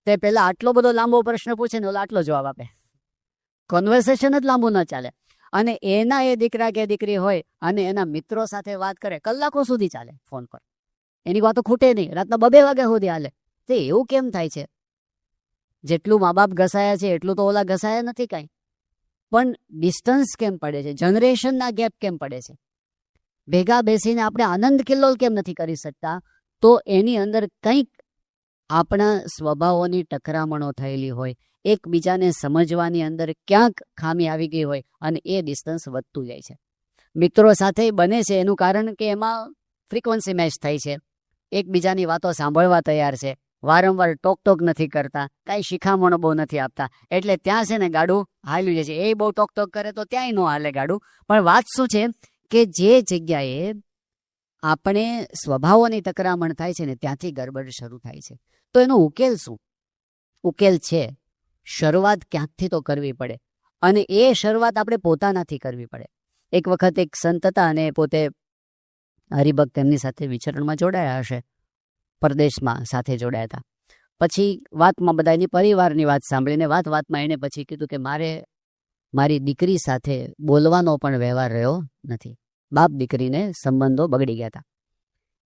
તે પહેલાં આટલો બધો લાંબો પ્રશ્ન પૂછે ને ઓલા આટલો જવાબ આપે. કન્વર્સેશન જ લાંબુ ન ચાલે. અને એના એ દીકરા કે દીકરી હોય અને એના મિત્રો સાથે વાત કરે, કલાકો સુધી ચાલે ફોન પર. એની વાતો ખૂટે નહીં, રાતના 2 વાગ્યા સુધી હાલે. તે એવું કેમ થાય છે? જેટલું મા બાપ ઘસાયા છે એટલું તો ઓલા ઘસાયા નથી કાંઈ. પણ ડિસ્ટન્સ કેમ પડે છે? જનરેશનના ગેપ કેમ પડે છે? ભેગા બેસીને આપણે આનંદ કિલ્લોલ કેમ નથી કરી શકતા? તો એની અંદર કંઈક આપણા સ્વભાવોની ટકરામણો થયેલી હોય, એકબીજાને સમજવાની અંદર ક્યાંક ખામી આવી ગઈ હોય અને એ ડિસ્ટન્સ વધતું જાય છે. મિત્રો સાથે બને છે એનું કારણ કે એમાં ફ્રીક્વન્સી મેચ થાય છે, એકબીજાની વાતો સાંભળવા તૈયાર છે, વારંવાર ટોક નથી કરતા, કાંઈ શિખામણો બહુ નથી આપતા, એટલે ત્યાં છે ને ગાડું હાલ્યું જાય છે. એ બહુ ટોક કરે તો ત્યાંય ન હાલે ગાડું. પણ વાત શું છે કે જે જગ્યાએ આપણે સ્વભાવોની ટકરામણ થાય છે ને ત્યાંથી ગડબડ શરૂ થાય છે. તો એનો ઉકેલ શું? ઉકેલ છે શરૂઆત ક્યાંકથી તો કરવી પડે, અને એ શરૂઆત આપણે પોતાનાથી કરવી પડે. એક વખત એક સંત હતા અને પોતે હરિભક્ત તેમની સાથે વિચરણમાં જોડાયા હશે, પરદેશમાં સાથે જોડાયા હતા. પછી વાતમાં બધા એની પરિવારની વાત સાંભળીને વાતમાં એણે પછી કીધું કે મારી દીકરી સાથે બોલવાનો પણ વ્યવહાર રહ્યો નથી. બાપ દીકરીને સંબંધો બગડી ગયા હતા.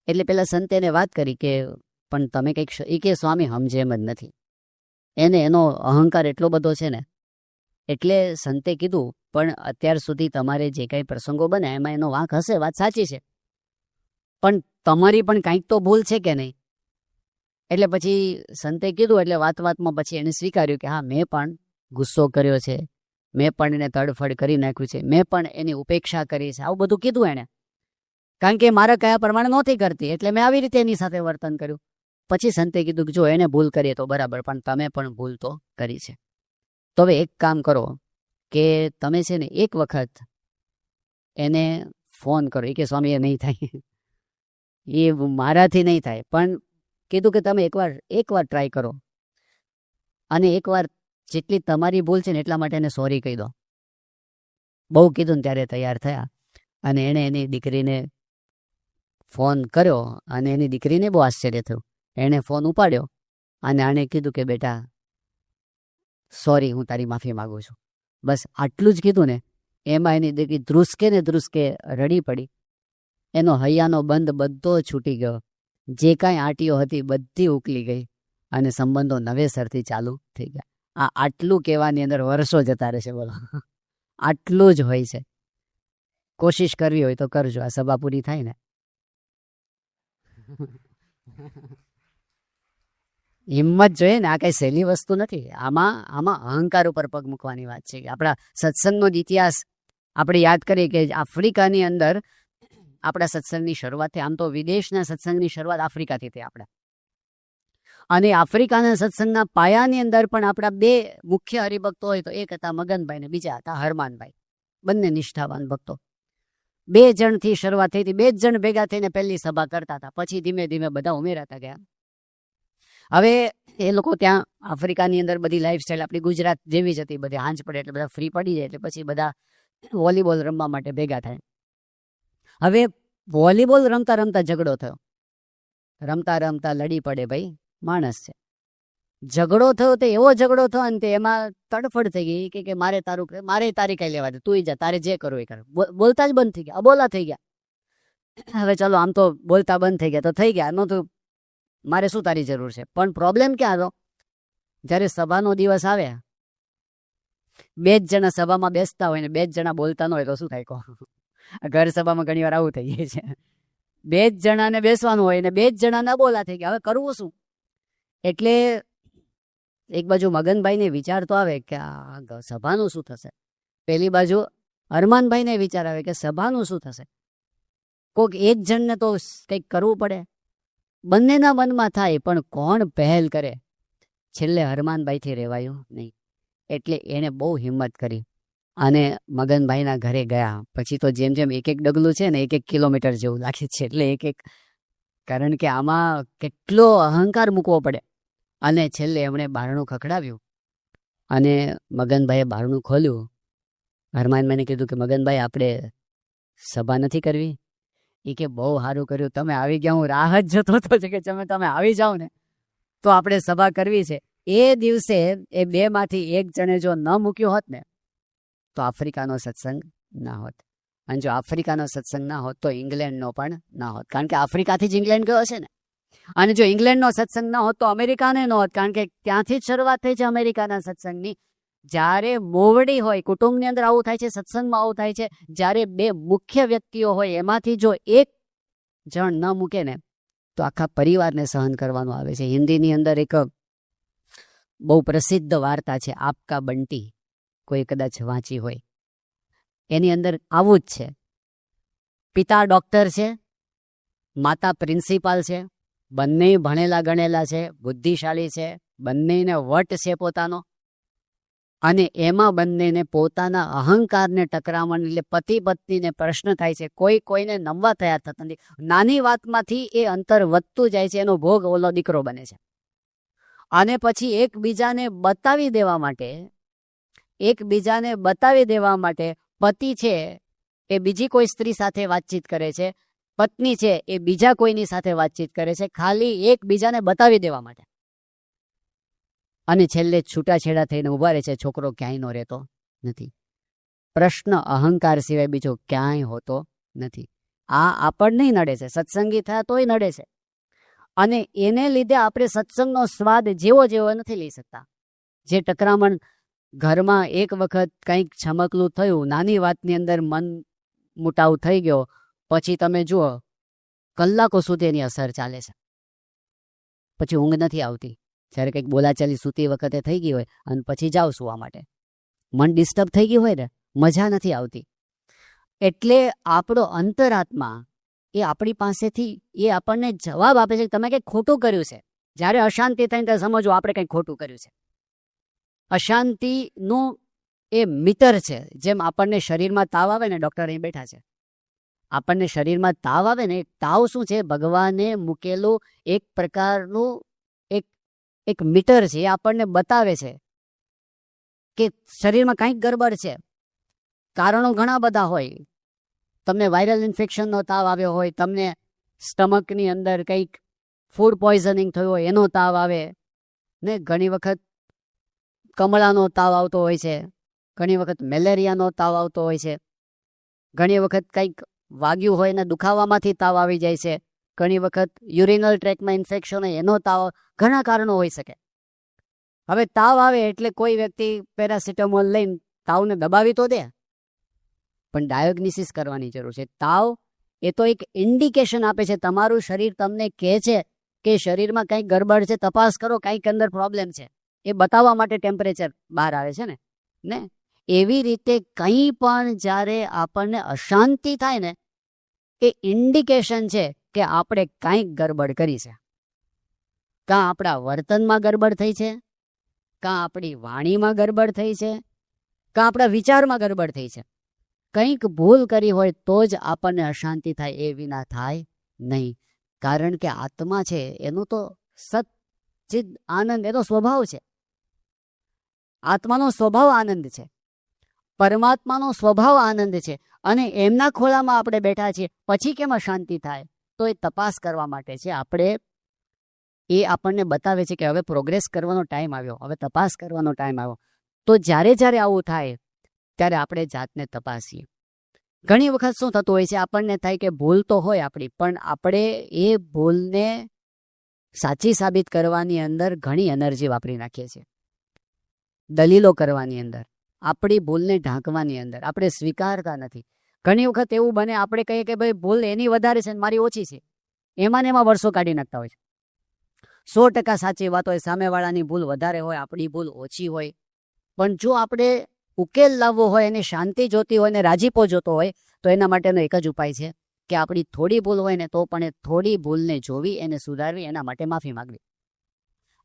એટલે પેલા સંતે એને વાત કરી કે પણ તમે કંઈક, એ કે સ્વામી સમજે એમ જ નથી, એનો અહંકાર એટલો બધો છે ને. એટલે સંતે કીધું પણ અત્યાર સુધી તમારે જે કાંઈ પ્રસંગો બન્યા એમાં એનો વાંક હશે, વાત સાચી છે, પણ તમારી પણ કાંઈક તો ભૂલ છે કે નહીં? એટલે પછી સંતે કીધું એટલે વાતમાં પછી એને સ્વીકાર્યું કે હા, મેં પણ ગુસ્સો કર્યો છે, મેં પણ એને તડફડ કરી નાખ્યું છે, મેં પણ એની ઉપેક્ષા કરી છે, આવું બધું કીધું એણે. કારણ કે મારા કયા પ્રમાણે નહોતી કરતી એટલે મેં આવી રીતે એની સાથે વર્તન કર્યું. પછી સંતે કીધું કે જો એને ભૂલ કરીએ તો બરાબર, પણ તમે પણ ભૂલ તો કરી છે. તો હવે એક કામ કરો કે તમે છે ને એક વખત એને ફોન કરો. એ કે સ્વામી એ નહીં થાય, એ મારાથી નહીં થાય, પણ કીધું કે તમે એકવાર ટ્રાય કરો અને એકવાર જેટલી તમારી ભૂલ છે ને એટલા માટે એને સોરી કહી દો. બહુ કીધું ને ત્યારે તૈયાર થયા અને એણે એની દીકરીને ફોન કર્યો અને એની દીકરીને બહુ આશ્ચર્ય થયું. એણે ફોન ઉપાડ્યો અને આણે કીધું કે બેટા સોરી, હું તારી માફી માગું છું. બસ આટલું જ કીધું ને એમાં એની દીકરી ધ્રુસકે રડી પડી. એનો હૈયાનો બંધ બધો છૂટી ગયો, જે કાંઈ આંટીઓ હતી બધી ઉકલી ગઈ અને સંબંધો નવેસરથી ચાલુ થઈ ગયા. આટલું કહેવાની અંદર વર્ષો જતા રહેશે. બોલો, આટલું જ હોય છે. કોશિશ કરવી હોય તો કરજો, આ સભા પૂરી થાય ને. હિંમત જોઈએ ને, આ કઈ સહેલી વસ્તુ નથી. આમાં અહંકાર ઉપર પગ મૂકવાની વાત છે. આપણા સત્સંગનો જ ઇતિહાસ આપણે યાદ કરીએ કે આફ્રિકાની અંદર આપણા સત્સંગની શરૂઆત થઈ. આમ તો વિદેશના સત્સંગની શરૂઆત આફ્રિકાથી થઈ આપણા, અને આફ્રિકાના સત્સંગના પાયાની અંદર પણ આપણા 2 મુખ્ય હરિભક્તો હોય તો એક હતા મગનભાઈ ને બીજા હતા હરમાનભાઈ, બંને નિષ્ઠાવાન ભક્તો. 2 જણથી શરૂઆત થઈ હતી. 2 જ જણ ભેગા થઈને પહેલી સભા કરતા હતા, પછી ધીમે ધીમે બધા ઉમેરાતા ગયા. હવે એ લોકો ત્યાં આફ્રિકાની અંદર બધી લાઈફસ્ટાઈલ આપણી ગુજરાત જેવી જ હતી. બધી હાંજ પડે એટલે બધા ફ્રી પડી જાય એટલે પછી બધા વોલીબોલ રમવા માટે ભેગા થાય. હવે વોલીબોલ રમતા રમતા ઝઘડો થયો. રમતા રમતા લડી પડે ભાઈ, માણસ છે. ઝઘડો થયો તો એવો ઝઘડો થયો ને એમાં તડફડ થઈ ગઈ કે મારે તારી કઈ લેવા દે, તું જા, તારે જે કરવું એ કર. બોલતા જ બંધ થઈ ગયા, અબોલા થઈ ગયા. હવે ચલો આમ તો બોલતા બંધ થઈ ગયા તો થઈ ગયા, નો તો મારે શું તારી જરૂર છે. પણ પ્રોબ્લેમ ક્યાં હતો? જ્યારે સભાનો દિવસ આવે, 2 જ જણા સભામાં બેસતા હોય ને 2 જ જણા બોલતા ન હોય તો શું થાય કહો? ઘર સભામાં ઘણી વાર આવું થઈ જાય છે. 2 જ જણાને બેસવાનું હોય ને 2 જ જણા ના બોલા થઈ ગયા. હવે કરવું શું? એટલે એક બાજુ મગનભાઈને વિચાર તો આવે કે આ સભાનું શું થશે, પેલી બાજુ અરમાનભાઈને વિચાર આવે કે સભાનું શું થશે. કોઈક એક જણને તો કંઈક કરવું પડે. બંનેના મનમાં થાય, પણ કોણ પહેલ કરે? છેલ્લે હરમાનભાઈથી રહેવાયું નહીં, એટલે એણે બહુ હિંમત કરી અને મગનભાઈના ઘરે ગયા. પછી તો જેમ જેમ એક એક ડગલું છે ને 1-1 કિલોમીટર જેવું લાગે છે, એટલે કારણ કે આમાં કેટલો અહંકાર મૂકવો પડે. અને છેલ્લે એમણે બારણું ખખડાવ્યું અને મગનભાઈએ બારણું ખોલ્યું. હરમાનભાઈને કીધું કે મગનભાઈ, આપણે સભા નથી કરવી? એ કે બહુ સારું કર્યું તમે આવી ગયા, હું રાહ જ જોતો હતો કે તમે આવી જાઓ ને તો આપણે સભા કરવી છે. એ દિવસે એ બેમાંથી એક જણે જો ન મૂક્યું હોત ને તો આફ્રિકાનો સત્સંગ ના હોત. અને જો આફ્રિકાનો સત્સંગ ના હોત તો ઇંગ્લેન્ડનો પણ ના હોત, કારણ કે આફ્રિકાથી જ ઇંગ્લેન્ડ ગયો છે ને. અને જો ઇંગ્લેન્ડનો સત્સંગ ના હોત તો અમેરિકાને ન હોત, કારણ કે ત્યાંથી જ શરૂઆત થઈ છે અમેરિકાના સત્સંગની. જ્યારે મોવડી હોય, કુટુંબની અંદર આવું થાય છે, સત્સંગમાં આવું થાય છે. જ્યારે બે મુખ્ય વ્યક્તિઓ હોય એમાંથી જો એક જણ ન મૂકે ને તો આખા પરિવારને સહન કરવાનું આવે છે. હિન્દીની અંદર એક બહુ પ્રસિદ્ધ વાર્તા છે, આપકા બંટી, કોઈ કદાચ વાંચી હોય. એની અંદર આવું જ છે. પિતા ડૉક્ટર છે, માતા પ્રિન્સિપાલ છે, બંને ભણેલા ગણેલા છે, બુદ્ધિશાળી છે, બંનેને વટ છે પોતાનો. અને એમાં બંનેને પોતાના અહંકારને ટકરામણ, એટલે પતિ પત્નીને પ્રશ્ન થાય છે. કોઈને નમવા તૈયાર થતા નથી. નાની વાતમાંથી એ અંતર વધતું જાય છે, એનો ભોગ ઓલો દીકરો બને છે. અને પછી એકબીજાને બતાવી દેવા માટે પતિ છે એ બીજી કોઈ સ્ત્રી સાથે વાતચીત કરે છે, પત્ની છે એ બીજા કોઈની સાથે વાતચીત કરે છે, ખાલી એકબીજાને બતાવી દેવા માટે. અને છેલ્લે છૂટાછેડા થઈને ઊભા રહે છે. છોકરો ક્યાંય નો રહેતો નથી. પ્રશ્ન અહંકાર સિવાય બીજો ક્યાંય હોતો નથી. આ આપણને નડે છે, સત્સંગી થયા તોય નડે છે. અને એને લીધે આપણે સત્સંગનો સ્વાદ જેવો નથી લઈ શકતા. જે ટકરામણ ઘરમાં એક વખત કંઈક છમકલું થયું, નાની વાતની અંદર મન મુટાવ થઈ ગયો, પછી તમે જુઓ કલાકો સુધી એની અસર ચાલે છે. પછી ઊંઘ નથી આવતી. જ્યારે કંઈક બોલાચાલી સૂતી વખતે થઈ ગઈ હોય અને પછી જાઓ સુવા માટે, મન ડિસ્ટર્બ થઈ ગયું હોય ને, મજા નથી આવતી. એટલે આપણો અંતરાત્મા એ આપણી પાસેથી એ આપણને જવાબ આપે છે કે તમે કંઈક ખોટું કર્યું છે. જ્યારે અશાંતિ થઈને ત્યારે સમજો આપણે કંઈક ખોટું કર્યું છે. અશાંતિનું એ મીટર છે. જેમ આપણને શરીરમાં તાવ આવે ને, ડૉક્ટર અહીં બેઠા છે, આપણને શરીરમાં તાવ આવે ને, તાવ શું છે? ભગવાને મૂકેલું એક પ્રકારનું એક મીટર છે. એ આપણને બતાવે છે કે શરીરમાં કંઈક ગરબડ છે. કારણો ઘણા બધા હોય. તમને વાયરલ ઇન્ફેક્શનનો તાવ આવ્યો હોય, તમને સ્ટમકની અંદર કંઈક ફૂડ પોઈઝનિંગ થયું હોય એનો તાવ આવે ને, ઘણી વખત કમળાનો તાવ આવતો હોય છે, ઘણી વખત મેલેરિયાનો તાવ આવતો હોય છે, ઘણી વખત કંઈક વાગ્યું હોય ને દુખાવામાંથી તાવ આવી જાય છે, ઘણી વખત યુરિનલ ટ્રેકમાં ઇન્ફેક્શન હોય એનો તાવ. ઘણા કારણો હોઈ શકે. હવે તાવ આવે એટલે કોઈ વ્યક્તિ પેરાસિટામોલ લઈને તાવને દબાવી તો દે, પણ ડાયોગ્નોસિસ કરવાની જરૂર છે. તાવ એ તો એક ઇન્ડિકેશન આપે છે. તમારું શરીર તમને કહે છે કે શરીરમાં કંઈક ગરબડ છે, તપાસ કરો, કંઈક અંદર પ્રોબ્લેમ છે. એ બતાવવા માટે ટેમ્પરેચર બહાર આવે છે ને. એવી રીતે કંઈ પણ જ્યારે આપણને અશાંતિ થાય ને, એ ઇન્ડિકેશન છે કે આપણે કંઈક ગરબડ કરી છે. કાં આપણા વર્તનમાં ગરબડ થઈ છે, કાં આપણી વાણીમાં ગરબડ થઈ છે, કાં આપણા વિચારમાં ગરબડ થઈ છે. કંઈક ભૂલ કરી હોય તો જ આપણને અશાંતિ થાય, એ વિના થાય નહીં. કારણ કે આત્મા છે એનું તો સચ્ચિદ આનંદ એનો સ્વભાવ છે. આત્માનો સ્વભાવ આનંદ છે, પરમાત્માનો સ્વભાવ આનંદ છે. અને એમના ખોળામાં આપણે બેઠા છીએ. પછી કેમ અશાંતિ થાય? તો એ તપાસ કરવા માટે છે. એ આપણને બતાવે છે કે હવે પ્રોગ્રેસ કરવાનો ટાઈમ આવ્યો, હવે તપાસ કરવાનો ટાઈમ આવ્યો. તો જ્યારે આવું થાય ત્યારે આપણે જાતને તપાસીએ. ઘણી વખત શું થતું હોય છે, આપણને થાય કે ભૂલ તો હોય આપણી, પણ આપણે એ ભૂલને સાચી સાબિત કરવાની અંદર ઘણી એનર્જી વાપરી નાખીએ છીએ. દલીલો કરવાની અંદર, આપણી ભૂલને ઢાંકવાની અંદર આપણે સ્વીકારતા નથી. ઘણી વખત એવું બને, આપણે કહીએ કે ભાઈ ભૂલ એની વધારે છે મારી ઓછી છે, એમાં વર્ષો કાઢી નાખતા હોય છે. 100% સાચી વાત હોય, સામેવાળાની ભૂલ વધારે હોય, આપણી ભૂલ ઓછી હોય. પણ જો આપણે ઉકેલ લાવવો હોય, એને શાંતિ જોતી હોય ને રાજીપો જોતો હોય, તો એના માટેનો એક જ ઉપાય છે કે આપણી થોડી ભૂલ હોય ને તો પણ એ થોડી ભૂલને જોવી, એને સુધારવી, એના માટે માફી માંગવી.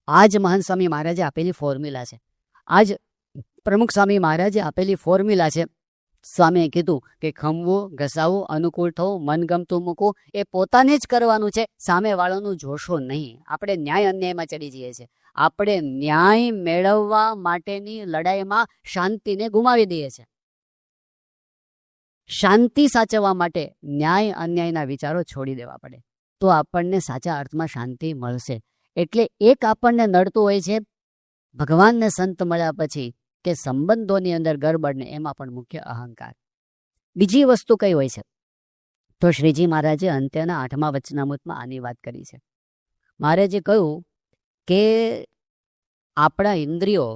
આ જ મહાન સ્વામી મહારાજે આપેલી ફોર્મ્યુલા છે. આ જ પ્રમુખ સ્વામી મહારાજે આપેલી ફોર્મ્યુલા છે. સ્વામીએ કીધું કે ખમવું, ઘસાવવું, અનુકૂળ થવું, મનગમતું મૂકવું એ પોતાને જ કરવાનું છે, સામેવાળાનું જોશો નહીં. આપણે ન્યાય અન્યાયમાં ચડી જઈએ છીએ. આપણે ન્યાય મેળવવા માટેની લડાઈમાં શાંતિને ગુમાવી દઈએ છીએ. શાંતિ સાચવવા માટે ન્યાય અન્યાયના વિચારો છોડી દેવા પડે, તો આપણને સાચા અર્થમાં શાંતિ મળશે. એટલે એક આપણને નડતું હોય છે ભગવાનને સંત મળ્યા પછી કે સંબંધોની અંદર ગરબડને, એમાં પણ મુખ્ય અહંકાર. બીજી વસ્તુ કઈ હોય છે? તો શ્રીજી મહારાજે અંત્યના 8મા વચનામૃતમાં આની વાત કરી છે. મહારાજે કહ્યું કે આપણા ઇન્દ્રિયો,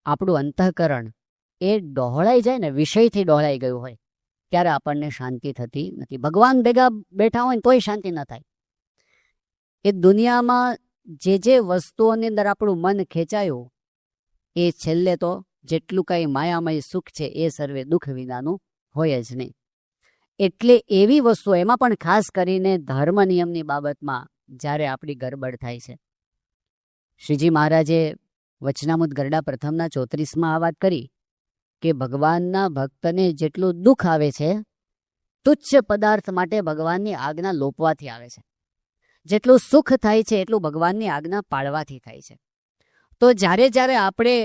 આપણું અંતઃકરણ એ ડહોળાઈ જાય ને, વિષયથી ડહોળાઈ ગયું હોય ત્યારે આપણને શાંતિ થતી નથી. ભગવાન ભેગા બેઠા હોય ને તોય શાંતિ ન થાય. એ દુનિયામાં જે વસ્તુઓની અંદર આપણું મન ખેંચાયું એ છેલ્લે તો જેટલું કંઈ માયામય સુખ છે એ સર્વે દુઃખ વિનાનું હોય જ નહીં. એટલે એવી વસ્તુઓ, એમાં પણ ખાસ કરીને ધર્મ નિયમની બાબતમાં જ્યારે આપણી ગરબડ થાય છે. શ્રીજી મહારાજે વચનામૃત ગરડા પ્રથમના 34માં આ વાત કરી કે ભગવાનના ભક્તને જેટલું દુઃખ આવે છે, તુચ્છ પદાર્થ માટે ભગવાનની આજ્ઞા લોપવાથી આવે છે. જેટલું સુખ થાય છે એટલું ભગવાનની આજ્ઞા પાળવાથી થાય છે. તો જ્યારે જ્યારે આપણે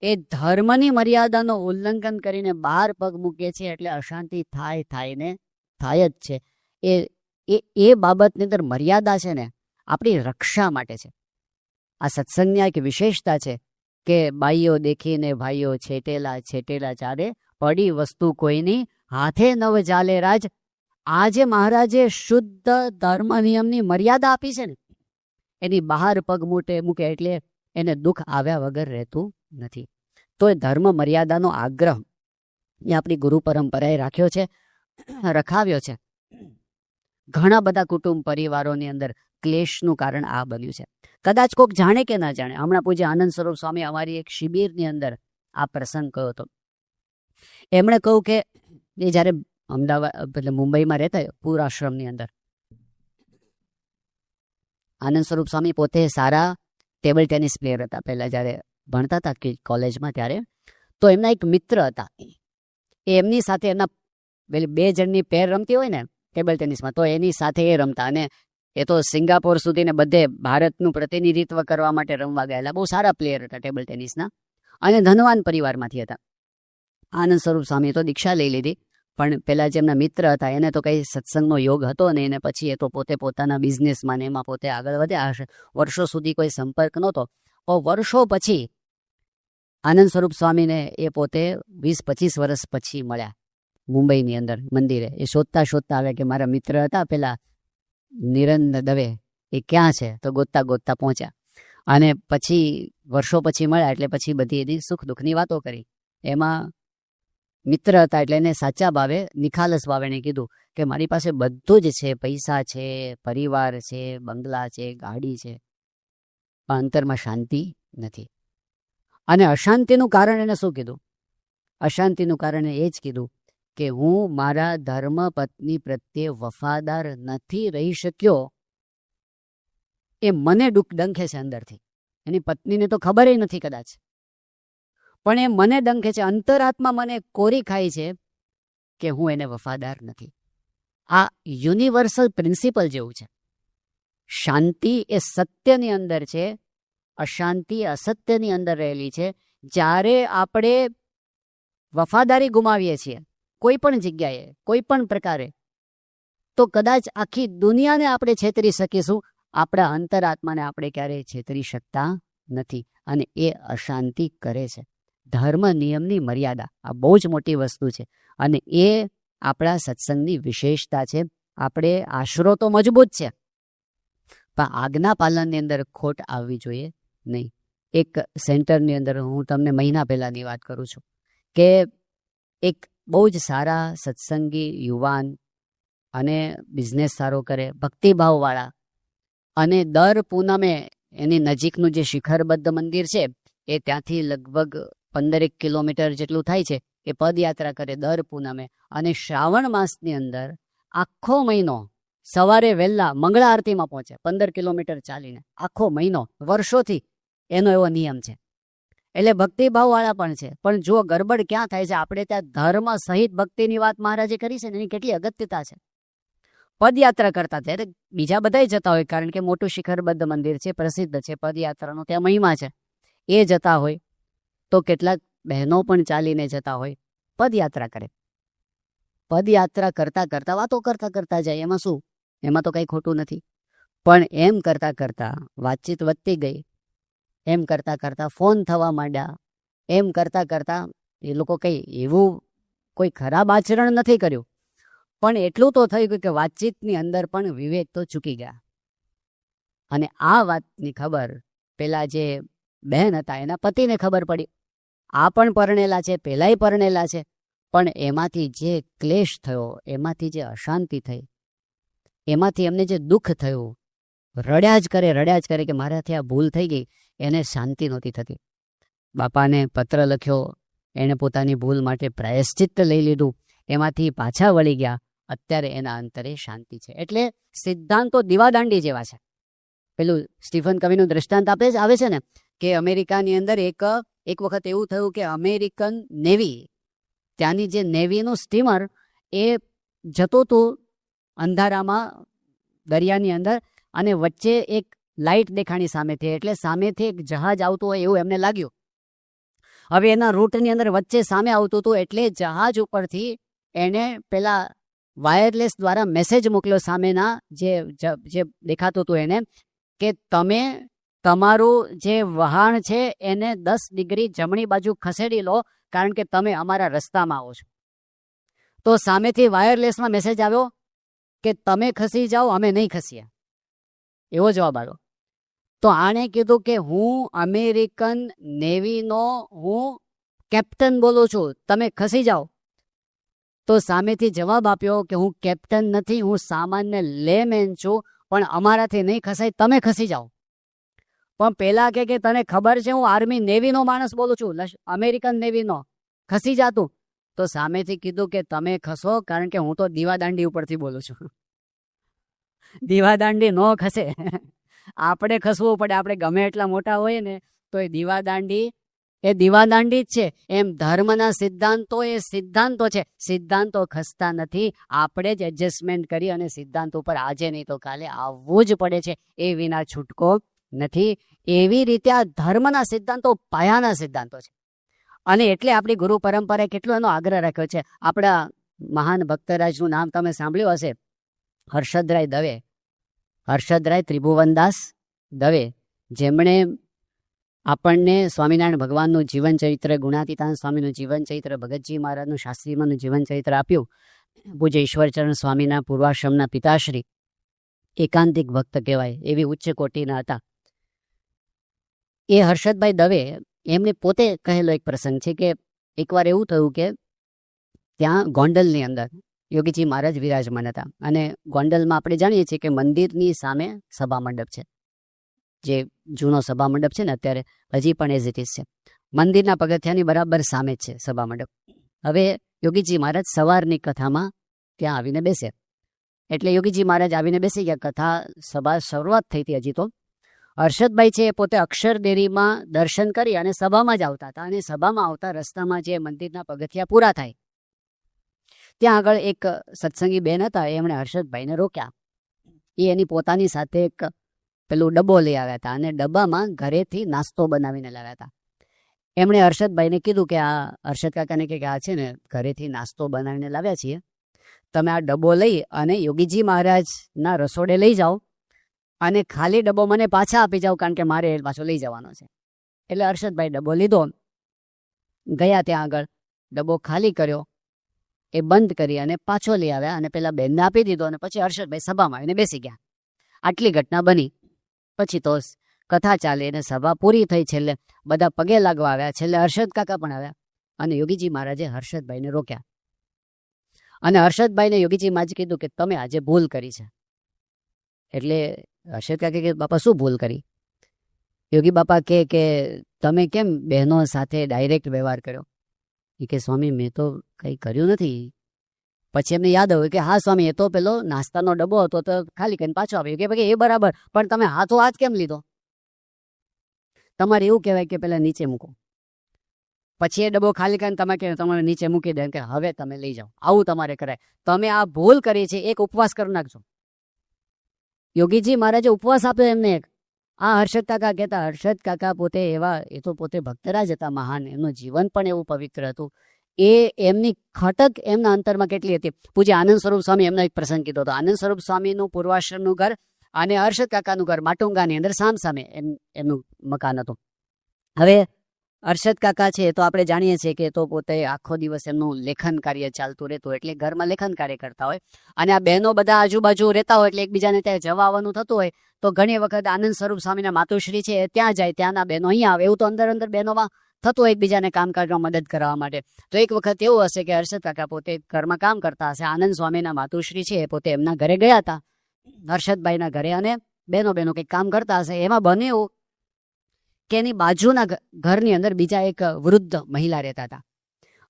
એ ધર્મની મર્યાદાનો ઉલ્લંઘન કરીને બહાર પગ મૂકીએ છીએ એટલે અશાંતિ થાય જ છે. એ બાબતની અંદર મર્યાદા છે ને, આપણી રક્ષા માટે છે. આ સત્સંગની એક વિશેષતા છે કે બાઈઓ દેખીને ભાઈઓ છેટેલા ચારે, પડી વસ્તુ કોઈની હાથે નવ ચાલે રાજ. આ જે મહારાજે શુદ્ધ ધર્મ નિયમની મર્યાદા આપી છે ને, એની બહાર પગ મૂકે એટલે એને દુઃખ આવ્યા વગર રહેતું નથી. તો એ ધર્મ મર્યાદાનો આગ્રહ એ આપણી ગુરુ પરંપરાએ રખાવ્યો છે. ઘણા બધા કુટુંબ પરિવારોની અંદર ક્લેશનું કારણ આ બન્યું છે. કદાચ કોઈક જાણે કે ના જાણે. હમણાં પૂજ્ય આનંદ સ્વરૂપ સ્વામી અમારી એક શિબિરની અંદર આ પ્રસંગ કહ્યો હતો. એમણે કહ્યું કે એ જ્યારે અમદાવાદ એટલે મુંબઈમાં રહેતા પૂર આશ્રમની અંદર, આનંદ સ્વરૂપ સ્વામી પોતે સારા ટેબલ ટેનિસ પ્લેયર હતા. પહેલાં જ્યારે ભણતા હતા કે કોલેજમાં ત્યારે, તો એમના એક મિત્ર હતા. એમની સાથે એમના 2 જણની પેર રમતી હોય ને ટેબલ ટેનિસમાં, તો એની સાથે એ રમતા. અને એ તો સિંગાપોર સુધી ને બધે ભારતનું પ્રતિનિધિત્વ કરવા માટે રમવા ગયેલા. બહુ સારા પ્લેયર હતા ટેબલ ટેનિસના અને ધનવાન પરિવારમાંથી હતા. આનંદ સ્વરૂપ સ્વામીએ તો દીક્ષા લઈ લીધી, પણ પેલા જે એમના મિત્ર હતા એને તો કંઈ સત્સંગનો યોગ હતો ને, એને પછી એ તો પોતે પોતાના બિઝનેસમાં ને એમાં પોતે આગળ વધ્યા હશે. વર્ષો સુધી કોઈ સંપર્ક નહોતો. વર્ષો પછી આનંદ સ્વરૂપ સ્વામીને એ પોતે 20-25 વર્ષ પછી મળ્યા મુંબઈની અંદર મંદિરે. એ શોધતા આવે કે મારા મિત્ર હતા પેલા નિરંદ દવે, એ ક્યાં છે? તો ગોતતા પહોંચ્યા. અને પછી વર્ષો પછી મળ્યા એટલે પછી બધી એની સુખ દુઃખની વાતો કરી. એમાં મિત્ર હતા એટલે એને સાચા ભાવે, નિખાલસ ભાવે એને કીધું કે મારી પાસે બધું જ છે, પૈસા છે, પરિવાર છે, બંગલા છે, ગાડી છે, પણ અંતરમાં શાંતિ નથી. અને અશાંતિનું કારણ એને શું કીધું? અશાંતિનું કારણ એ જ કીધું કે હું મારા ધર્મ પત્ની પ્રત્યે વફાદાર નથી રહી શક્યો. એ મને ડંખે છે અંદરથી. એની પત્નીને તો ખબર નથી કદાચ, પણ એ મને ડંખે છે. અંતરાત્મા મને કોરી ખાય છે કે હું એને વફાદાર નથી. આ યુનિવર્સલ પ્રિન્સિપલ જેવું છે. શાંતિ એ સત્યની અંદર છે, અશાંતિ અસત્યની અંદર રહેલી છે. જ્યારે આપણે વફાદારી ગુમાવીએ છીએ કોઈ પણ જગ્યાએ, કોઈ પણ પ્રકારે, તો કદાચ આખી દુનિયાને આપણે છેતરી શકીશું, આપણા અંતરાત્માને આપણે ક્યારેય છેતરી શકતા નથી. અને એ અશાંતિ કરે છે. ધર્મ નિયમની મર્યાદા આ બહુ જ મોટી વસ્તુ છે, અને એ આપણા સત્સંગની વિશેષતા છે. આપણે આશરો તો મજબૂત છે, પણ આજ્ઞા પાલનની અંદર ખોટ આવવી જોઈએ નહીં. એક સેન્ટરની અંદર હું તમને મહિના પહેલાંની વાત કરું છું કે એક બહુ જ સારા સત્સંગી યુવાન અને બિઝનેસ સારો કરે, ભક્તિભાવવાળા, અને દર પૂનમે એની નજીકનું જે શિખરબદ્ધ મંદિર છે એ ત્યાંથી લગભગ 15 કિલોમીટર જેટલું થાય છે, એ પદયાત્રા કરે દર પૂનમે. અને શ્રાવણ માસની અંદર આખો મહિનો સવારે વહેલા મંગળા આરતીમાં પહોંચે, 15 કિલોમીટર ચાલીને, આખો મહિનો, વર્ષોથી એનો એવો નિયમ છે. એટલે ભક્તિભાવવાળા પણ છે. પણ જો ગરબડ ક્યાં થાય છે, આપણે ત્યાં ધર્મ સહિત ભક્તિની વાત મહારાજે કરી છે ને, એની કેટલી અગત્યતા છે. પદયાત્રા કરતા ત્યારે બીજા બધાય જતા હોય, કારણ કે મોટું શિખરબદ્ધ મંદિર છે, પ્રસિદ્ધ છે, પદયાત્રાનો ત્યાં મહિમા છે. એ જતા હોય તો કેટલાક બહેનો પણ ચાલીને જતા હોય, પદયાત્રા કરે. પદયાત્રા કરતા કરતા વાતો કરતા કરતા જાય, એમાં શું? એમાં તો કંઈ ખોટું નથી. પણ એમ કરતા કરતા વાતચીત વધતી ગઈ, એમ કરતા કરતા ફોન થવા માંડ્યા, એમ કરતા કરતા એ લોકો કંઈ એવું કોઈ ખરાબ આચરણ નથી કર્યું, પણ એટલું તો થઈ ગયું કે વાતચીતની અંદર પણ વિવેક તો ચૂકી ગયા. અને આ વાતની ખબર પેલા જે બહેન હતા એના પતિને ખબર પડી. આ પણ પરણેલા છે, પેલાય પરણેલા છે, પણ એમાંથી જે ક્લેશ થયો, એમાંથી જે અશાંતિ થઈ, એમાંથી એમને જે દુઃખ થયું, રડ્યા જ કરે કે મારાથી આ ભૂલ થઈ ગઈ, એને શાંતિ નહોતી થતી. બાપાને પત્ર લખ્યો, એણે પોતાની ભૂલ માટે પ્રાયશ્ચિત્ત લઈ લીધું, એમાંથી પાછા વળી ગયા. અત્યારે એના અંતરે શાંતિ છે. એટલે સિદ્ધાંતો દીવાદાંડી જેવા છે. પેલું સ્ટીફન કવીનું દ્રષ્ટાંત આવે છે ને, કે અમેરિકાની અંદર એક વખત એવું થયું કે અમેરિકન નેવી, ત્યાંની જે નેવીનું સ્ટીમર એ જતું હતું અંધારામાં દરિયાની અંદર, અને વચ્ચે એક લાઇટ દેખાણી સામેથી, એટલે સામેથી એક જહાજ આવતું હોય એવું એમને લાગ્યું. હવે એના રૂટની અંદર વચ્ચે સામે આવતું હતું, એટલે જહાજ ઉપરથી એને પેલા વાયરલેસ દ્વારા મેસેજ મોકલ્યો સામેના જે દેખાતું હતું એને, કે તમે તમારું જે વહાણ છે એને 10 ડિગ્રી જમણી બાજુ ખસેડી લો, કારણ કે તમે અમારા રસ્તામાં આવો છો. તો સામેથી વાયરલેસમાં મેસેજ આવ્યો કે તમે ખસી જાઓ, અમે નહીં ખસીએ, એવો જવાબ આવ્યો. તો આણે કીધું કે હું અમેરિકન નેવીનો હું કેપ્ટન બોલું છું, તમે ખસી જાઓ. તો સામેથી જવાબ આપ્યો કે હું કેપ્ટન નથી, હું સામાન્ય લેમેન છું, પણ અમારાથી નહીં ખસાય, તમે ખસી જાઓ. પણ પેલા કે તને ખબર છે હું આર્મી નેવીનો માણસ બોલું છું, અમેરિકન નેવીનો, ખસી જાતું. તો સામેથી કીધું કે તમે ખસો, કારણ કે હું તો દીવાદાંડી ઉપરથી બોલું છું. દીવાદાંડી ન ખસે, આપણે ખસવું પડે. આપણે ગમે એટલા મોટા હોઈએ ને તો એ દીવાદાંડી જ છે. એમ ધર્મના સિદ્ધાંતો એ સિદ્ધાંતો છે, સિદ્ધાંતો ખસતા નથી. આપણે જ એડજસ્ટમેન્ટ કરી અને સિદ્ધાંત ઉપર આજે નહીં તો કાલે આવવું જ પડે છે, એ વિના છૂટકો નથી. એવી રીતે આ ધર્મના સિદ્ધાંતો પાયાના સિદ્ધાંતો છે. અને એટલે આપણી ગુરુ પરંપરાએ કેટલો એનો આગ્રહ રાખ્યો છે. આપણા મહાન ભક્તરાજનું નામ તમે સાંભળ્યું હશે, હર્ષદરાય દવે, હર્ષદરાય ત્રિભુવનદાસ દવે, જેમણે આપણને સ્વામિનારાયણ ભગવાનનું જીવન ચરિત્ર, ગુણાતીતાન સ્વામીનું જીવન ચરિત્ર, ભગતજી મહારાજનું, શાસ્ત્રીમાનું જીવન ચરિત્ર આપ્યું. પૂજ્ય ઈશ્વરચરણ સ્વામીના પૂર્વાશ્રમના પિતાશ્રી, એકાંતિક ભક્ત કહેવાય, એવી ઉચ્ચ કોટીના હતા. એ હર્ષદભાઈ દવે એમને પોતે કહેલો એક પ્રસંગ છે કે એકવાર એવું થયું કે ત્યાં ગોંડલની અંદર યોગીજી મહારાજ વિરાજમાન હતા. અને ગોંડલમાં આપણે જાણીએ છીએ કે મંદિરની સામે સભા મંડપ છે, જે જૂનો સભા મંડપ છે ને અત્યારે હજી પણ એઝ ઇટ ઇઝ છે. મંદિરના પગથિયાની બરાબર સામે જ છે સભા મંડપ. હવે યોગીજી મહારાજ સવારની કથામાં ત્યાં આવીને બેસે, એટલે યોગીજી મહારાજ આવીને બેસી ગયા. કથા સભા શરૂઆત થઈ હતી હજી તો. હર્ષદભાઈ છે એ પોતે અક્ષરદેરીમાં દર્શન કરી અને સભામાં જ આવતા હતા. અને સભામાં આવતા રસ્તામાં જે મંદિરના પગથિયા પૂરા થાય ત્યાં આગળ એક સત્સંગી બેન હતા, એમણે હર્ષદભાઈને રોક્યા. એ એની પોતાની સાથે એક પેલું ડબ્બો લઈ આવ્યા હતા, અને ડબ્બામાં ઘરેથી નાસ્તો બનાવીને લાવ્યા હતા. એમણે હર્ષદભાઈને કીધું કે આ હર્ષદ કાકાને કે આ છે ને ઘરેથી નાસ્તો બનાવીને લાવ્યા છીએ, તમે આ ડબ્બો લઈ અને યોગીજી મહારાજના રસોડે લઈ જાઓ, અને ખાલી ડબ્બો મને પાછા આપી જાઓ, કારણ કે મારે પાછો લઈ જવાનો છે. એટલે હર્ષદભાઈ ડબ્બો લીધો, ગયા ત્યાં આગળ, ડબ્બો ખાલી કર્યો, એ બંધ કરી અને પાછો લઈ આવ્યા, અને પેલા બેનને આપી દીધો, અને પછી હર્ષદભાઈ સભામાં આવીને બેસી ગયા. આટલી ઘટના બની. પછી તો કથા ચાલી અને સભા પૂરી થઈ. છેલ્લે બધા પગે લાગવા આવ્યા, છેલ્લે હર્ષદ કાકા પણ આવ્યા, અને યોગીજી મહારાજે હર્ષદભાઈને રોક્યા. અને હર્ષદભાઈને યોગીજી મહારાજે કીધું કે તમે આજે ભૂલ કરી છે. એટલે હર્ષદ કાકા કે બાપા શું ભૂલ કરી? યોગી બાપા કે તમે કેમ બહેનો સાથે ડાયરેક્ટ વ્યવહાર કર્યો? એ કે સ્વામી મેં તો કંઈ કર્યું નથી, પછી એમને યાદ આવ્યું કે હા સ્વામી, એ તો પેલો નાસ્તાનો ડબ્બો હતો તો ખાલી કરીને પાછો આવ્યો. કે ભાઈ એ બરાબર, પણ તમે હાથો હાથ કેમ લીધો? તમારે એવું કહેવાય કે પેલા નીચે મૂકો, પછી એ ડબ્બો ખાલી કરીને તમે કે તમારે નીચે મૂકી દે કે હવે તમે લઈ જાઓ. આવું તમારે કરાય. તમે આ ભૂલ કરી છે. એક ઉપવાસ કરી નાખજો. યોગીજી મહારાજે ઉપવાસ આપ્યો એમને એક. આ હર્ષદ કાકા કહેતા, હર્ષદ કાકા પોતે એવા, એ તો પોતે ભક્તરાજ હતા મહાન, એમનું જીવન પણ એવું પવિત્ર હતું. એ એમની ખટક એમના અંતરમાં કેટલી હતી. પૂજ્ય આનંદ સ્વરૂપ સ્વામી એમનો એક પ્રસંગ કીધો હતો. આનંદ સ્વરૂપ સ્વામીનું પૂર્વાશ્રમનું ઘર અને હર્ષદ કાકાનું ઘર માટુંગાની અંદર સામસામે એમનું મકાન હતું. હવે હર્ષદ કાકા છે તો આપણે જાણીએ છીએ કે તો પોતે આખો દિવસ એમનું લેખન કાર્ય ચાલતું રહેતું, એટલે ઘરમાં લેખન કાર્ય કરતા હોય. અને આ બહેનો બધા આજુબાજુ રહેતા હોય એટલે એકબીજાને ત્યાં જવા આવવાનું થતું હોય તો ઘણી વખત આનંદ સ્વરૂપ સ્વામીના માતુશ્રી છે ત્યાં જાય, ત્યાંના બહેનો અહીંયા આવે. એવું તો અંદર અંદર બહેનોમાં થતું હોય એકબીજાને કામકાજમાં મદદ કરવા માટે. તો એક વખત એવું હશે કે હર્ષદ કાકા પોતે ઘરમાં કામ કરતા હશે, આનંદ સ્વામીના માતુશ્રી છે પોતે એમના ઘરે ગયા હતા, હર્ષદભાઈના ઘરે, અને બહેનો કંઈક કામ કરતા હશે. એમાં બને એવું કે એની બાજુના ઘરની અંદર બીજા એક વૃદ્ધ મહિલા રહેતા હતા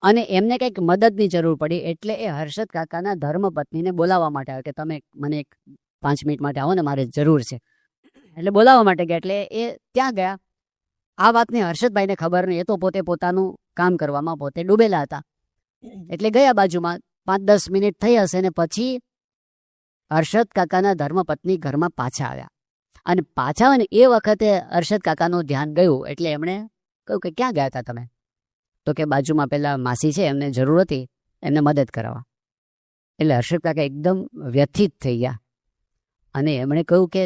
અને એમને કંઈક મદદની જરૂર પડી. એટલે એ હર્ષદ કાકાના ધર્મપત્નીને બોલાવવા માટે આવે કે તમે મને 5 મિનિટ માટે આવો ને, મારે જરૂર છે. એટલે બોલાવવા માટે ગયા. એટલે એ ત્યાં ગયા. આ વાતની હર્ષદભાઈને ખબર નહીં, એ તો પોતે પોતાનું કામ કરવામાં પોતે ડૂબેલા હતા. એટલે ગયા બાજુમાં 5-10 મિનિટ થઈ હશે ને પછી હર્ષદ કાકાના ધર્મપત્ની ઘરમાં પાછા આવ્યા. અને પાછા આવે ને એ વખતે હર્ષદ કાકાનું ધ્યાન ગયું. એટલે એમણે કહ્યું કે ક્યાં ગયા હતા તમે? તો કે બાજુમાં પેલા માસી છે એમને જરૂર હતી, એમને મદદ કરાવવા. એટલે હર્ષદ કાકા એકદમ વ્યથિત થઈ ગયા અને એમણે કહ્યું કે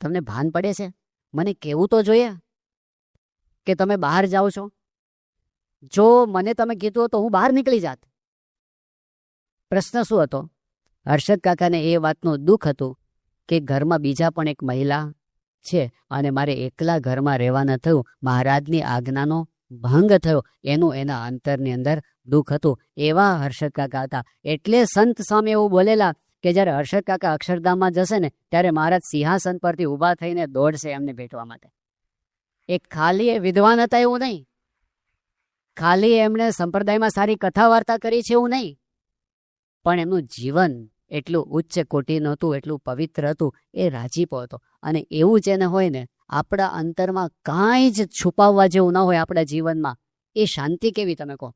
તમને ભાન પડે છે? મને કહેવું તો જોઈએ કે તમે બહાર જાઓ છો. જો મને તમે કીધું તો હું બહાર નીકળી જાત. પ્રશ્ન શું હતો? હર્ષદ કાકાને એ વાતનું દુઃખ હતું કે ઘરમાં બીજા પણ એક મહિલા છે અને મારે એકલા ઘરમાં રહેવાના થયું, મહારાજની આજ્ઞાનો ભંગ થયો, એનું એના અંતરની અંદર દુઃખ હતું. એવા હર્ષદ કાકા હતા. એટલે સંત સ્વામી એવું બોલેલા કે જ્યારે હર્ષદ કાકા અક્ષરધામમાં જશે ને ત્યારે મહારાજ સિંહાસન પરથી ઊભા થઈને દોડશે એમને ભેટવા માટે. એક ખાલી એ વિદ્વાન હતા એવું નહીં, ખાલી એમણે સંપ્રદાયમાં સારી કથા વાર્તા કરી છે એવું નહીં, પણ એમનું જીવન એટલું ઉચ્ચ કોટીનું હતું, એટલું પવિત્ર હતું, એ રાજીપો હતો. અને એવું જેને હોય ને, આપણા અંતરમાં કાંઈ જ છુપાવવા જેવું ન હોય આપણા જીવનમાં, એ શાંતિ કેવી તમે કહો?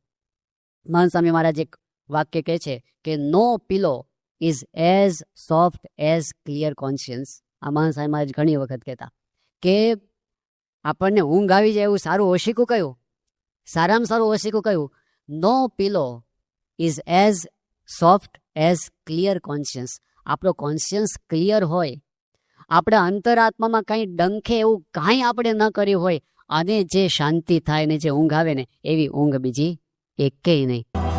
મહાન સ્વામી મહારાજ એક વાક્ય કહે છે કે no pillow is as soft as clear conscience. આ મહાન સ્વામી મહારાજ ઘણી વખત કહેતા કે આપણને ઊંઘ આવી જાય એવું સારું ઓશિકું કયું, સારામાં સારું ઓશિકું કયું? No pillow is as soft as clear conscience. આપણો કોન્શિયન્સ ક્લિયર હોય, આપણા અંતરાત્મામાં કંઈ ડંખે એવું કાંઈ આપણે ન કર્યું હોય, અને જે શાંતિ થાય ને જે ઊંઘ આવે ને એવી ઊંઘ બીજી એકેય નહીં.